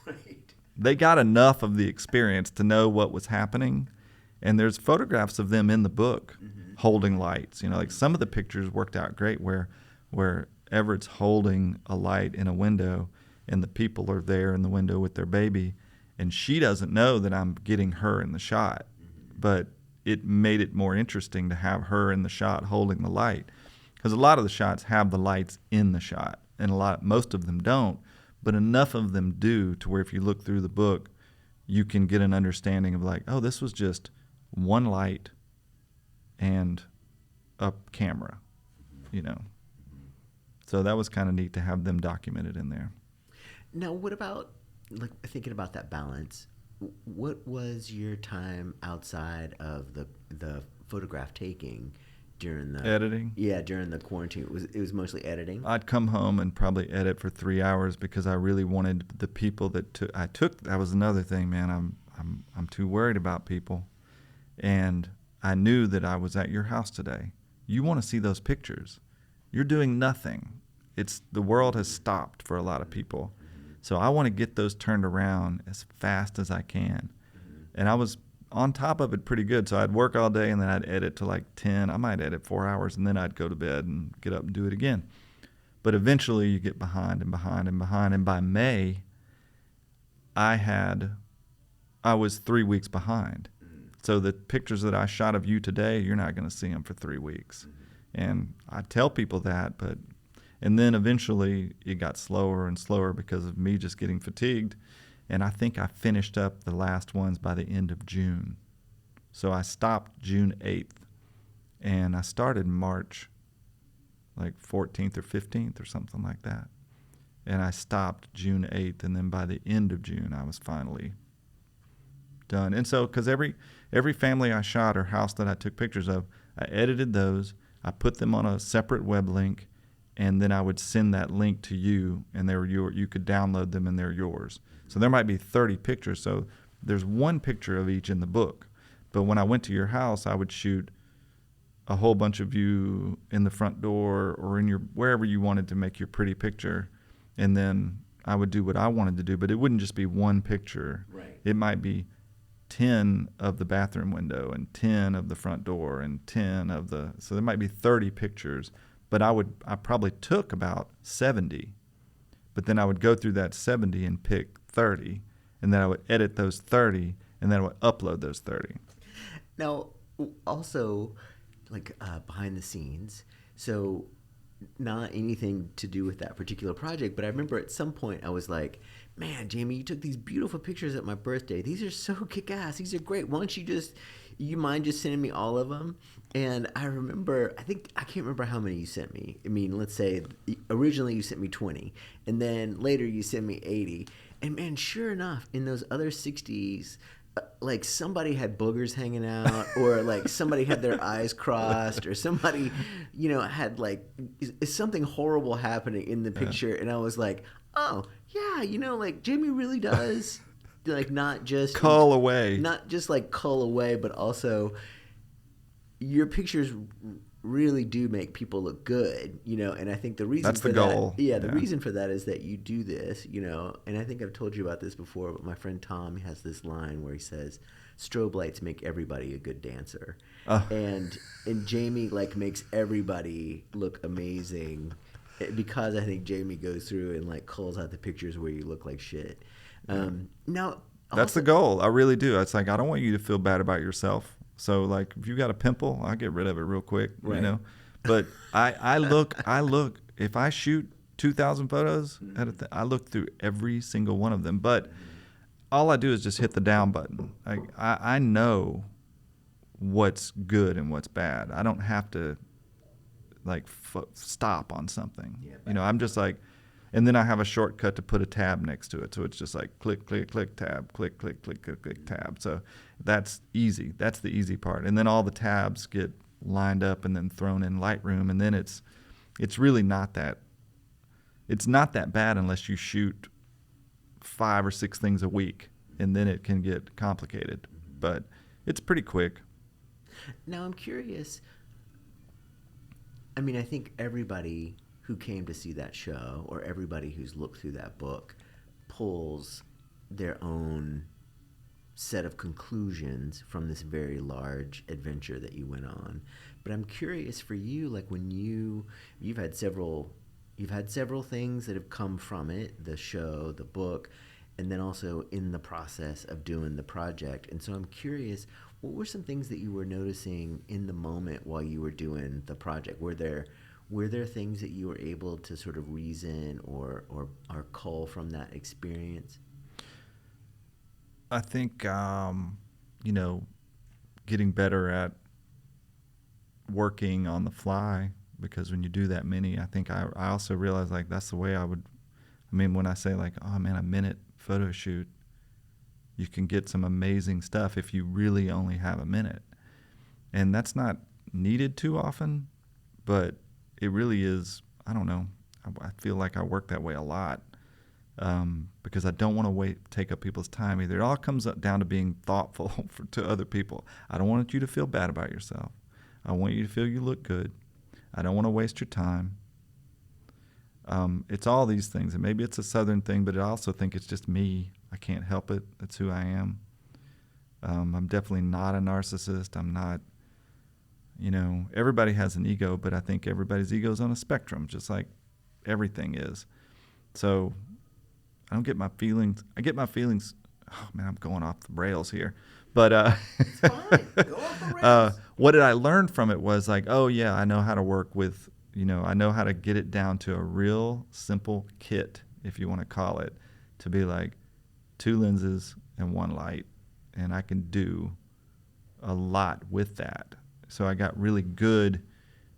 Right. They got enough of the experience to know what was happening, and there's photographs of them in the book holding lights. You know, like some of the pictures worked out great where Everett's holding a light in a window and the people are there in the window with their baby, and she doesn't know that I'm getting her in the shot, but it made it more interesting to have her in the shot holding the light, because a lot of the shots have the lights in the shot, and most of them don't, but enough of them do to where if you look through the book, you can get an understanding of like, oh, this was just one light and a camera, you know. So that was kind of neat to have them documented in there. Now, what about, like, thinking about that balance? What was your time outside of the photograph taking during the Editing? Yeah, during the quarantine. It was mostly editing. I'd come home and probably edit for 3 hours because I really wanted the people that I took. That was another thing, man. I'm too worried about people, and I knew that I was at your house today. You want to see those pictures. You're doing nothing. The world has stopped for a lot of people. So I want to get those turned around as fast as I can. And I was on top of it pretty good. So I'd work all day and then I'd edit to like 10. I might edit 4 hours and then I'd go to bed and get up and do it again. But eventually you get behind and behind and behind. And by May, I was 3 weeks behind. So the pictures that I shot of you today, you're not going to see them for 3 weeks. And I tell people that, and then eventually it got slower and slower because of me just getting fatigued. And I think I finished up the last ones by the end of June. So I stopped June 8th, and I started March like 14th or 15th or something like that. And I stopped June 8th, and then by the end of June I was finally done. And so, because every family I shot or house that I took pictures of, I edited those, I put them on a separate web link, and then I would send that link to you, and you could download them and they're yours. So there might be 30 pictures. So there's one picture of each in the book. But when I went to your house, I would shoot a whole bunch of you in the front door or in wherever you wanted to make your pretty picture. And then I would do what I wanted to do, but it wouldn't just be one picture. Right. It might be 10 of the bathroom window and 10 of the front door and 10 of so there might be 30 pictures. But I probably took about 70, but then I would go through that 70 and pick 30, and then I would edit those 30, and then I would upload those 30. Now, also, like behind the scenes, so not anything to do with that particular project, but I remember at some point I was like, man, Jamie, you took these beautiful pictures at my birthday. These are so kick-ass. These are great. Why don't you mind just sending me all of them? And I remember, I can't remember how many you sent me. I mean, let's say originally you sent me 20, and then later you sent me 80. And man, sure enough, in those other 60s, like somebody had boogers hanging out, or like somebody had their eyes crossed, or somebody, had like something horrible happening in the picture. And I was like, oh, yeah, like Jamie really does like not just cull away. Not just like cull away, but also your pictures really do make people look good, you know. And I think the reason that's for the goal. the reason for that is that you do this, you know. And I think I've told you about this before, but my friend Tom has this line where he says, "Strobe lights make everybody a good dancer," and Jamie like makes everybody look amazing because I think Jamie goes through and like culls out the pictures where you look like shit. Now that's the goal. I really do. It's like I don't want you to feel bad about yourself. So like if you got a pimple, I get rid of it real quick, you know. But I look. If I shoot 2,000 photos, I look through every single one of them. But all I do is just hit the down button. I know what's good and what's bad. I don't have to like stop on something. You know, I'm just like, and then I have a shortcut to put a tab next to it. So it's just like click, click, click, tab, click, click, click, click, click, tab. So that's easy. That's the easy part. And then all the tabs get lined up and then thrown in Lightroom. And then it's really not that bad unless you shoot 5 or 6 things a week, and then it can get complicated. But it's pretty quick. Now I'm curious. I mean, I think everybody who came to see that show or everybody who's looked through that book pulls their own set of conclusions from this very large adventure that you went on. But I'm curious for you, like when you've had several things that have come from it, the show, the book, and then also in the process of doing the project. And so I'm curious, what were some things that you were noticing in the moment while you were doing the project? Were there things that you were able to sort of reason or cull from that experience? I think, you know, getting better at working on the fly, because when you do that many, I think I also realized like that's the way I mean, when I say like, oh man, a minute photo shoot, you can get some amazing stuff if you really only have a minute. And that's not needed too often, but it really is. I don't know. I feel like I work that way a lot because I don't want to take up people's time either. It all comes down to being thoughtful to other people. I don't want you to feel bad about yourself. I want you to feel you look good. I don't want to waste your time. It's all these things, and maybe it's a Southern thing, but I also think it's just me. I can't help it. That's who I am. I'm definitely not a narcissist. I'm not, you know, everybody has an ego, but I think everybody's ego is on a spectrum, just like everything is. So I don't get my feelings. I get my feelings. Oh man, I'm going off the rails here. But it's fine. Go off the rails. What did I learn from it was like, oh yeah, I know how to work with, you know, I know how to get it down to a real simple kit, if you want to call it, to be like 2 lenses and 1 light, and I can do a lot with that. So I got really good.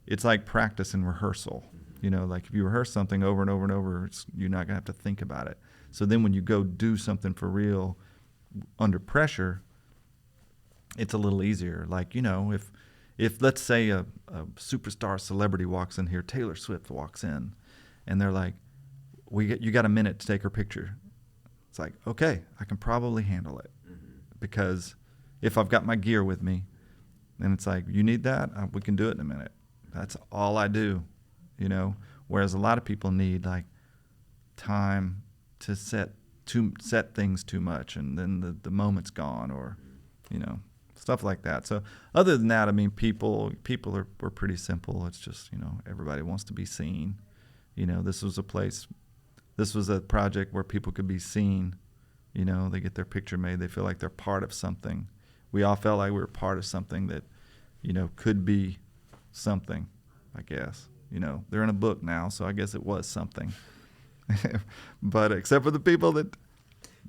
It's like practice and rehearsal. You know, like if you rehearse something over and over and over, you're not going to have to think about it. So then when you go do something for real under pressure, it's a little easier. Like, you know, if let's say a superstar celebrity walks in here, Taylor Swift walks in, and they're like, you got a minute to take her picture. It's like, okay, I can probably handle it. Because if I've got my gear with me, then it's like, you need that? We can do it in a minute. That's all I do, you know? Whereas a lot of people need like time to set things too much, and then the moment's gone, or, you know, stuff like that. So other than that, I mean, people were pretty simple. It's just, you know, everybody wants to be seen. You know, this was a project where people could be seen. You know, they get their picture made. They feel like they're part of something. We all felt like we were part of something that, you know, could be something, I guess. You know, they're in a book now, so I guess it was something. But except for the people that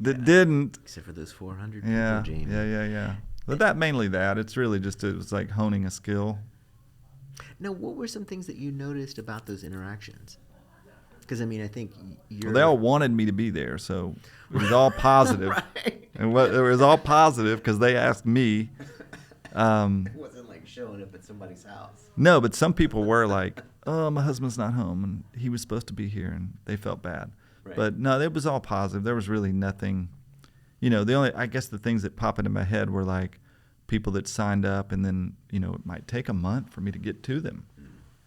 didn't. Except for those 400 people, Jamie. Yeah. But it's really just, it was like honing a skill. Now, what were some things that you noticed about those interactions? Because, I mean, I think they all wanted me to be there, so it was all positive. Right. And it was all positive because they asked me. It wasn't like showing up at somebody's house. No, but some people were like, oh, my husband's not home, and he was supposed to be here, and they felt bad. Right. But no, it was all positive. There was really nothing. I guess the things that pop into my head were like people that signed up, and then, it might take a month for me to get to them.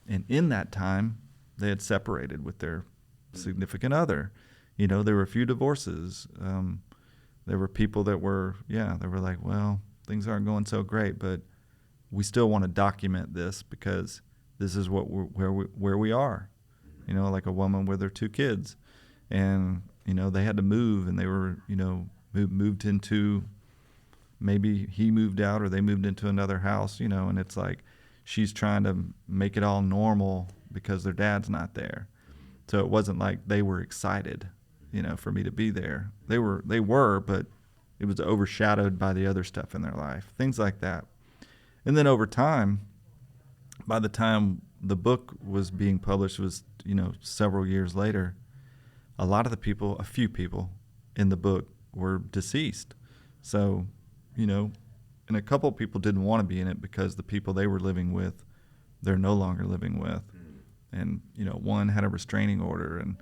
And in that time, they had separated with their significant other. There were a few divorces. There were people that were, they were like, well, things aren't going so great, but we still want to document this because this is where we are. Like a woman with her 2 kids, and they had to move, and they were moved into, maybe he moved out or they moved into another house, and it's like she's trying to make it all normal because their dad's not there. So it wasn't like they were excited, for me to be there. They were, but it was overshadowed by the other stuff in their life, things like that. And then over time, by the time the book was being published, was, several years later, a few people in the book were deceased. So, and a couple of people didn't want to be in it because the people they were living with, they're no longer living with. And, one had a restraining order, and,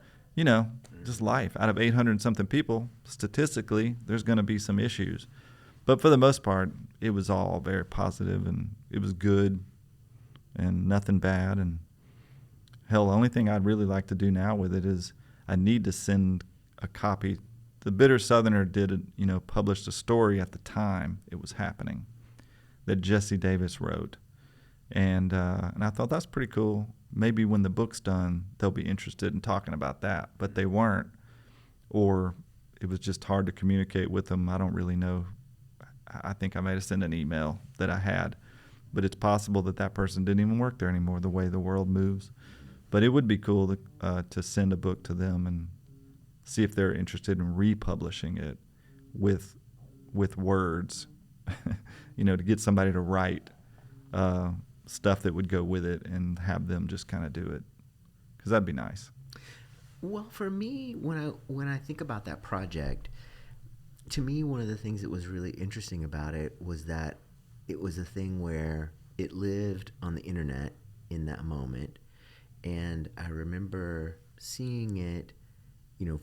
just life. Out of 800 and something people, statistically, there's going to be some issues. But for the most part, it was all very positive, and it was good and nothing bad. And hell, the only thing I'd really like to do now with it is I need to send a copy. The Bitter Southerner published a story at the time it was happening that Jesse Davis wrote. And I thought that's pretty cool. Maybe when the book's done, they'll be interested in talking about that. But they weren't, or it was just hard to communicate with them. I don't really know. I think I might have sent an email that I had, but it's possible that person didn't even work there anymore, the way the world moves. But it would be cool to send a book to them and see if they're interested in republishing it with words, to get somebody to write stuff that would go with it and have them just kind of do it, because that'd be nice. Well, for me, when I think about that project, to me, one of the things that was really interesting about it was that it was a thing where it lived on the internet in that moment. And I remember seeing it,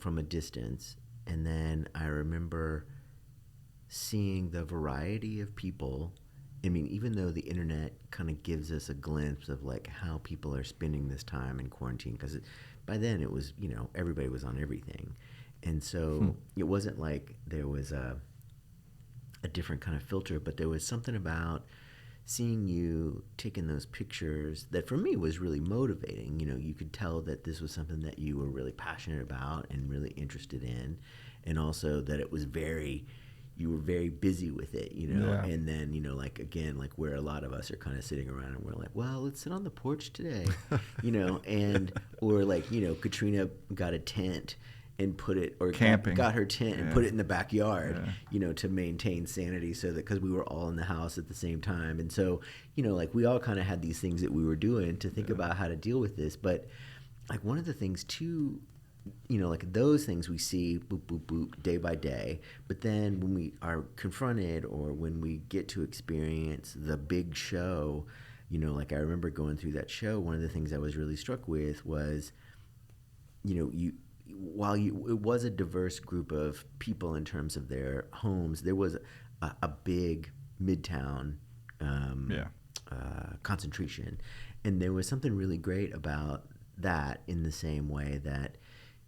from a distance. And then I remember seeing the variety of people. I mean, even though the internet kind of gives us a glimpse of like how people are spending this time in quarantine, because by then it was, everybody was on everything. And so it wasn't like there was a different kind of filter, but there was something about seeing you taking those pictures that for me was really motivating. You could tell that this was something that you were really passionate about and really interested in, and also that it was you were very busy with it, Yeah. And then, like, again, like where a lot of us are kind of sitting around and we're like, well, let's sit on the porch today, and, or like, Katrina got a tent and put it, or Camping. got her tent and Yeah. put it in the backyard, Yeah. To maintain sanity, so that, because we were all in the house at the same time. And so, like we all kind of had these things that we were doing to think about how to deal with this. But like one of the things too, like those things we see boop, boop, boop, day by day. But then when we are confronted, or when we get to experience the big show, like I remember going through that show, one of the things I was really struck with was, it was a diverse group of people in terms of their homes, there was a big midtown concentration. And there was something really great about that, in the same way that,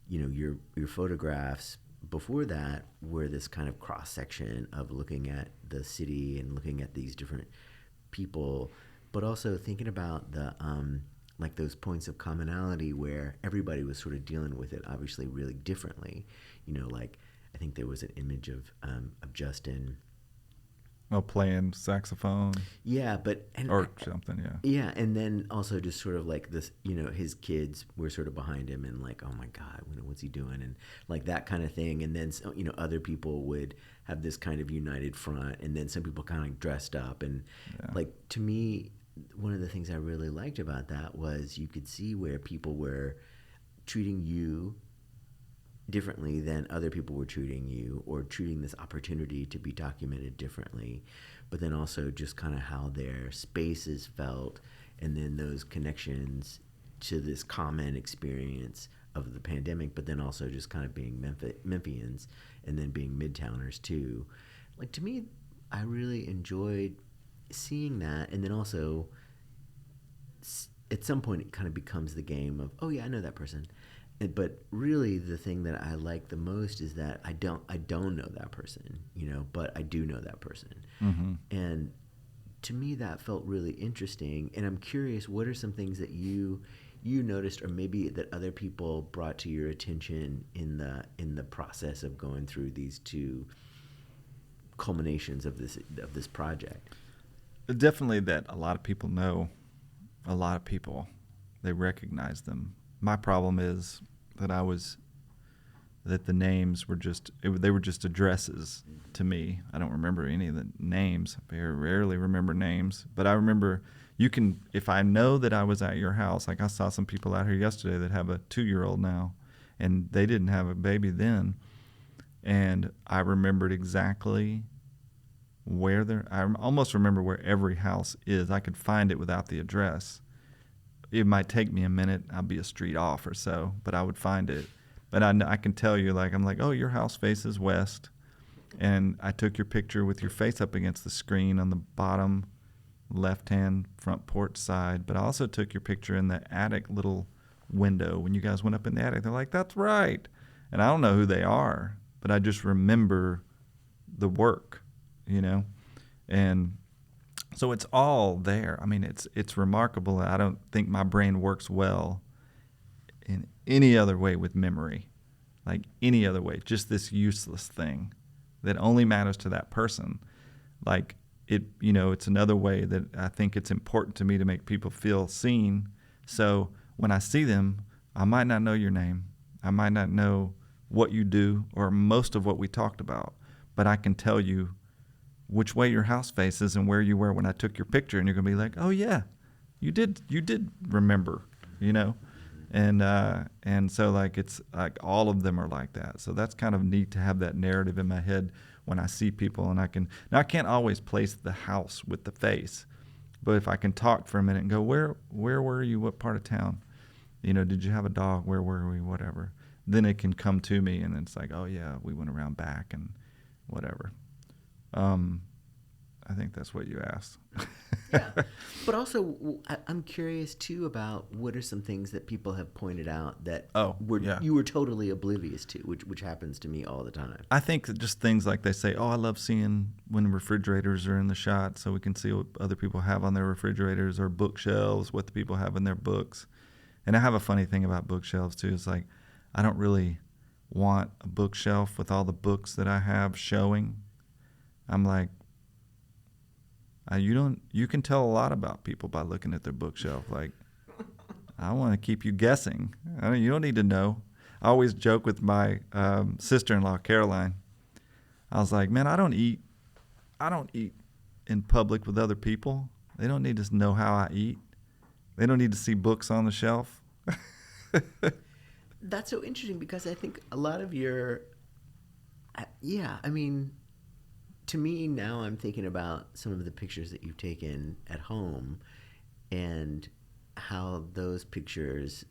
your photographs before that were this kind of cross-section of looking at the city and looking at these different people, but also thinking about the like those points of commonality where everybody was sort of dealing with it obviously really differently. Like I think there was an image of Justin Playing saxophone. Yeah, or something, yeah. Yeah, and then also just sort of like this, his kids were sort of behind him and like, oh my God, what's he doing? And like that kind of thing. And then, other people would have this kind of united front, and then some people kind of dressed up. And like, to me, one of the things I really liked about that was you could see where people were treating you differently than other people were treating you, or treating this opportunity to be documented differently, but then also just kind of how their spaces felt, and then those connections to this common experience of the pandemic, but then also just kind of being Memphians. and then being Midtowners too. Like, to me, I really enjoyed seeing that, and then also at some point it kind of becomes the game of, oh yeah, I know that person. But really, the thing that I like the most is that I don't know that person, but I do know that person. Mm-hmm. And to me, that felt really interesting. And I'm curious, what are some things that you noticed, or maybe that other people brought to your attention in the process of going through these two culminations of this project? Definitely that a lot of people know a lot of people. They recognize them. My problem is that the names were they were just addresses to me. I don't remember any of the names. I very rarely remember names, but I remember if I know that I was at your house, like I saw some people out here yesterday that have a 2-year-old now, and they didn't have a baby then, and I remembered exactly I almost remember where every house is. I could find it without the address. It might take me a minute. I'll be a street off or so, but I would find it. But I can tell you, like, I'm like, oh, your house faces west. And I took your picture with your face up against the screen on the bottom left-hand front porch side. But I also took your picture in the attic little window. When you guys went up in the attic, they're like, that's right. And I don't know who they are, but I just remember the work, And so it's all there. I mean, it's remarkable. I don't think my brain works well in any other way with memory, like any other way, just this useless thing that only matters to that person. Like it's another way that I think it's important to me to make people feel seen. So when I see them, I might not know your name. I might not know what you do or most of what we talked about, but I can tell you which way your house faces and where you were when I took your picture, and you're going to be like, oh yeah, you did remember, And so like it's like all of them are like that. So that's kind of neat to have that narrative in my head when I see people, and I can't always place the house with the face, but if I can talk for a minute and go, where were you? What part of town? Did you have a dog? Where were we? Whatever. Then it can come to me, and it's like, oh yeah, we went around back and whatever. I think that's what you asked. Yeah, but also I'm curious too about what are some things that people have pointed out that you were totally oblivious to, which happens to me all the time. I think that just things like they say, I love seeing when refrigerators are in the shot so we can see what other people have on their refrigerators, or bookshelves, what the people have in their books. And I have a funny thing about bookshelves too. It's like I don't really want a bookshelf with all the books that I have showing. I'm like, you can tell a lot about people by looking at their bookshelf. Like, I want to keep you guessing. You don't need to know. I always joke with my sister-in-law, Caroline. I was like, man, I don't eat in public with other people. They don't need to know how I eat. They don't need to see books on the shelf. That's so interesting, because I think a lot of your, to me now I'm thinking about some of the pictures that you've taken at home and how those pictures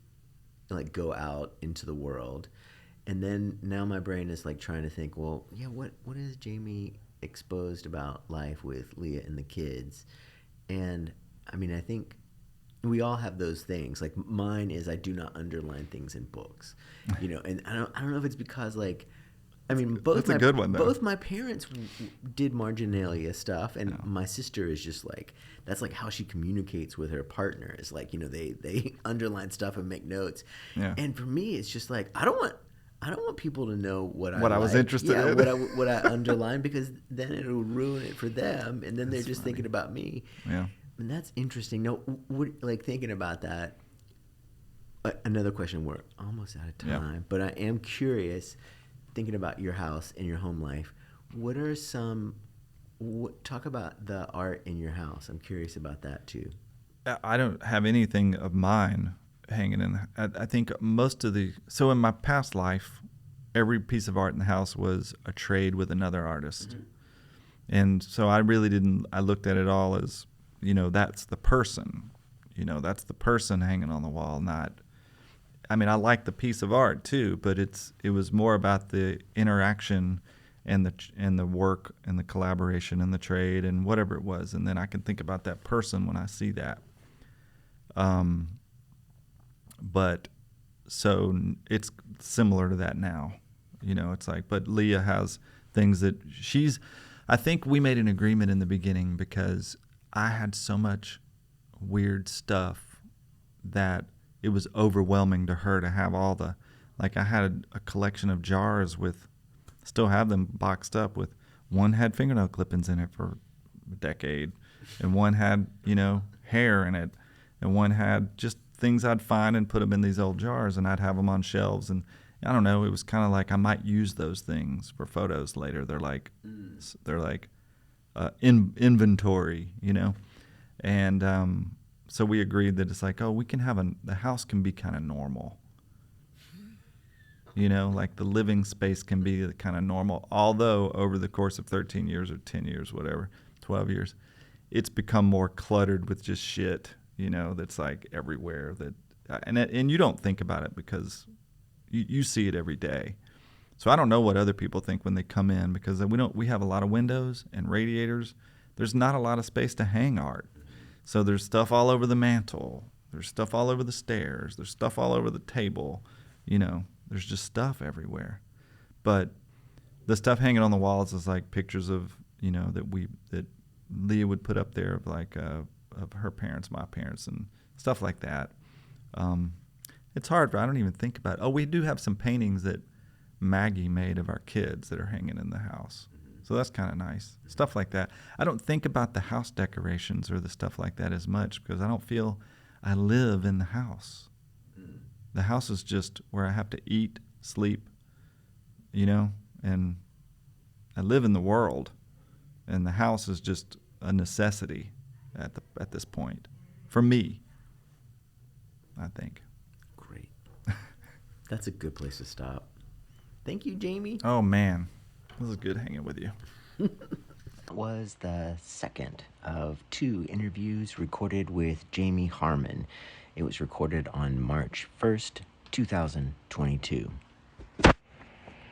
like go out into the world. And then now my brain is like trying to think, well, yeah, what is Jamie exposed about life with Leah and the kids? And I think we all have those things. Like mine is I do not underline things in books, and I don't know if it's because That's a good one, though. Both my parents did marginalia stuff, and my sister is just like, that's like how she communicates with her partner, is like, they underline stuff and make notes. Yeah. And for me, it's just like, I don't want people to know what I was interested in. what I underline, because then it'll ruin it for them, and then they're just thinking about me. Yeah. And that's interesting. No, thinking about that. Another question. We're almost out of time, but I am curious. Thinking about your house and your home life, what are talk about the art in your house? I'm curious about that too. I don't have anything of mine hanging in. I think so in my past life, every piece of art in the house was a trade with another artist. Mm-hmm. And so I looked at it all as, that's the person, that's the person hanging on the wall, not I mean, I like the piece of art too, but it was more about the interaction and the work and the collaboration and the trade and whatever it was. And then I can think about that person when I see that. But so it's similar to that now. It's like, but Leah has things that I think we made an agreement in the beginning because I had so much weird stuff that it was overwhelming to her to have all the, like I had a collection of jars with, still have them boxed up with, one had fingernail clippings in it for a decade, and one had, hair in it, and one had just things I'd find and put them in these old jars, and I'd have them on shelves. And I don't know, it was kind of like I might use those things for photos later. They're like inventory, and so we agreed that it's like, oh, we can have the house can be kind of normal, like the living space can be kind of normal, although over the course of 13 years or 10 years, whatever, 12 years, it's become more cluttered with just shit, that's like everywhere, and you don't think about it because you see it every day. So I don't know what other people think when they come in, because we have a lot of windows and radiators. There's not a lot of space to hang art. So there's stuff all over the mantle. There's stuff all over the stairs. There's stuff all over the table. There's just stuff everywhere. But the stuff hanging on the walls is like pictures of, that Leah would put up there of like of her parents, my parents, and stuff like that. It's hard. I don't even think about it. Oh, we do have some paintings that Maggie made of our kids that are hanging in the house. So that's kind of nice. Stuff like that. I don't think about the house decorations or the stuff like that as much because I don't feel I live in the house. The house is just where I have to eat, sleep, and I live in the world. And the house is just a necessity at this point. For me, I think. Great. That's a good place to stop. Thank you, Jamie. Oh, man. This is good hanging with you. Was the second of 2 interviews recorded with Jamie Harmon. It was recorded on March 1st, 2022.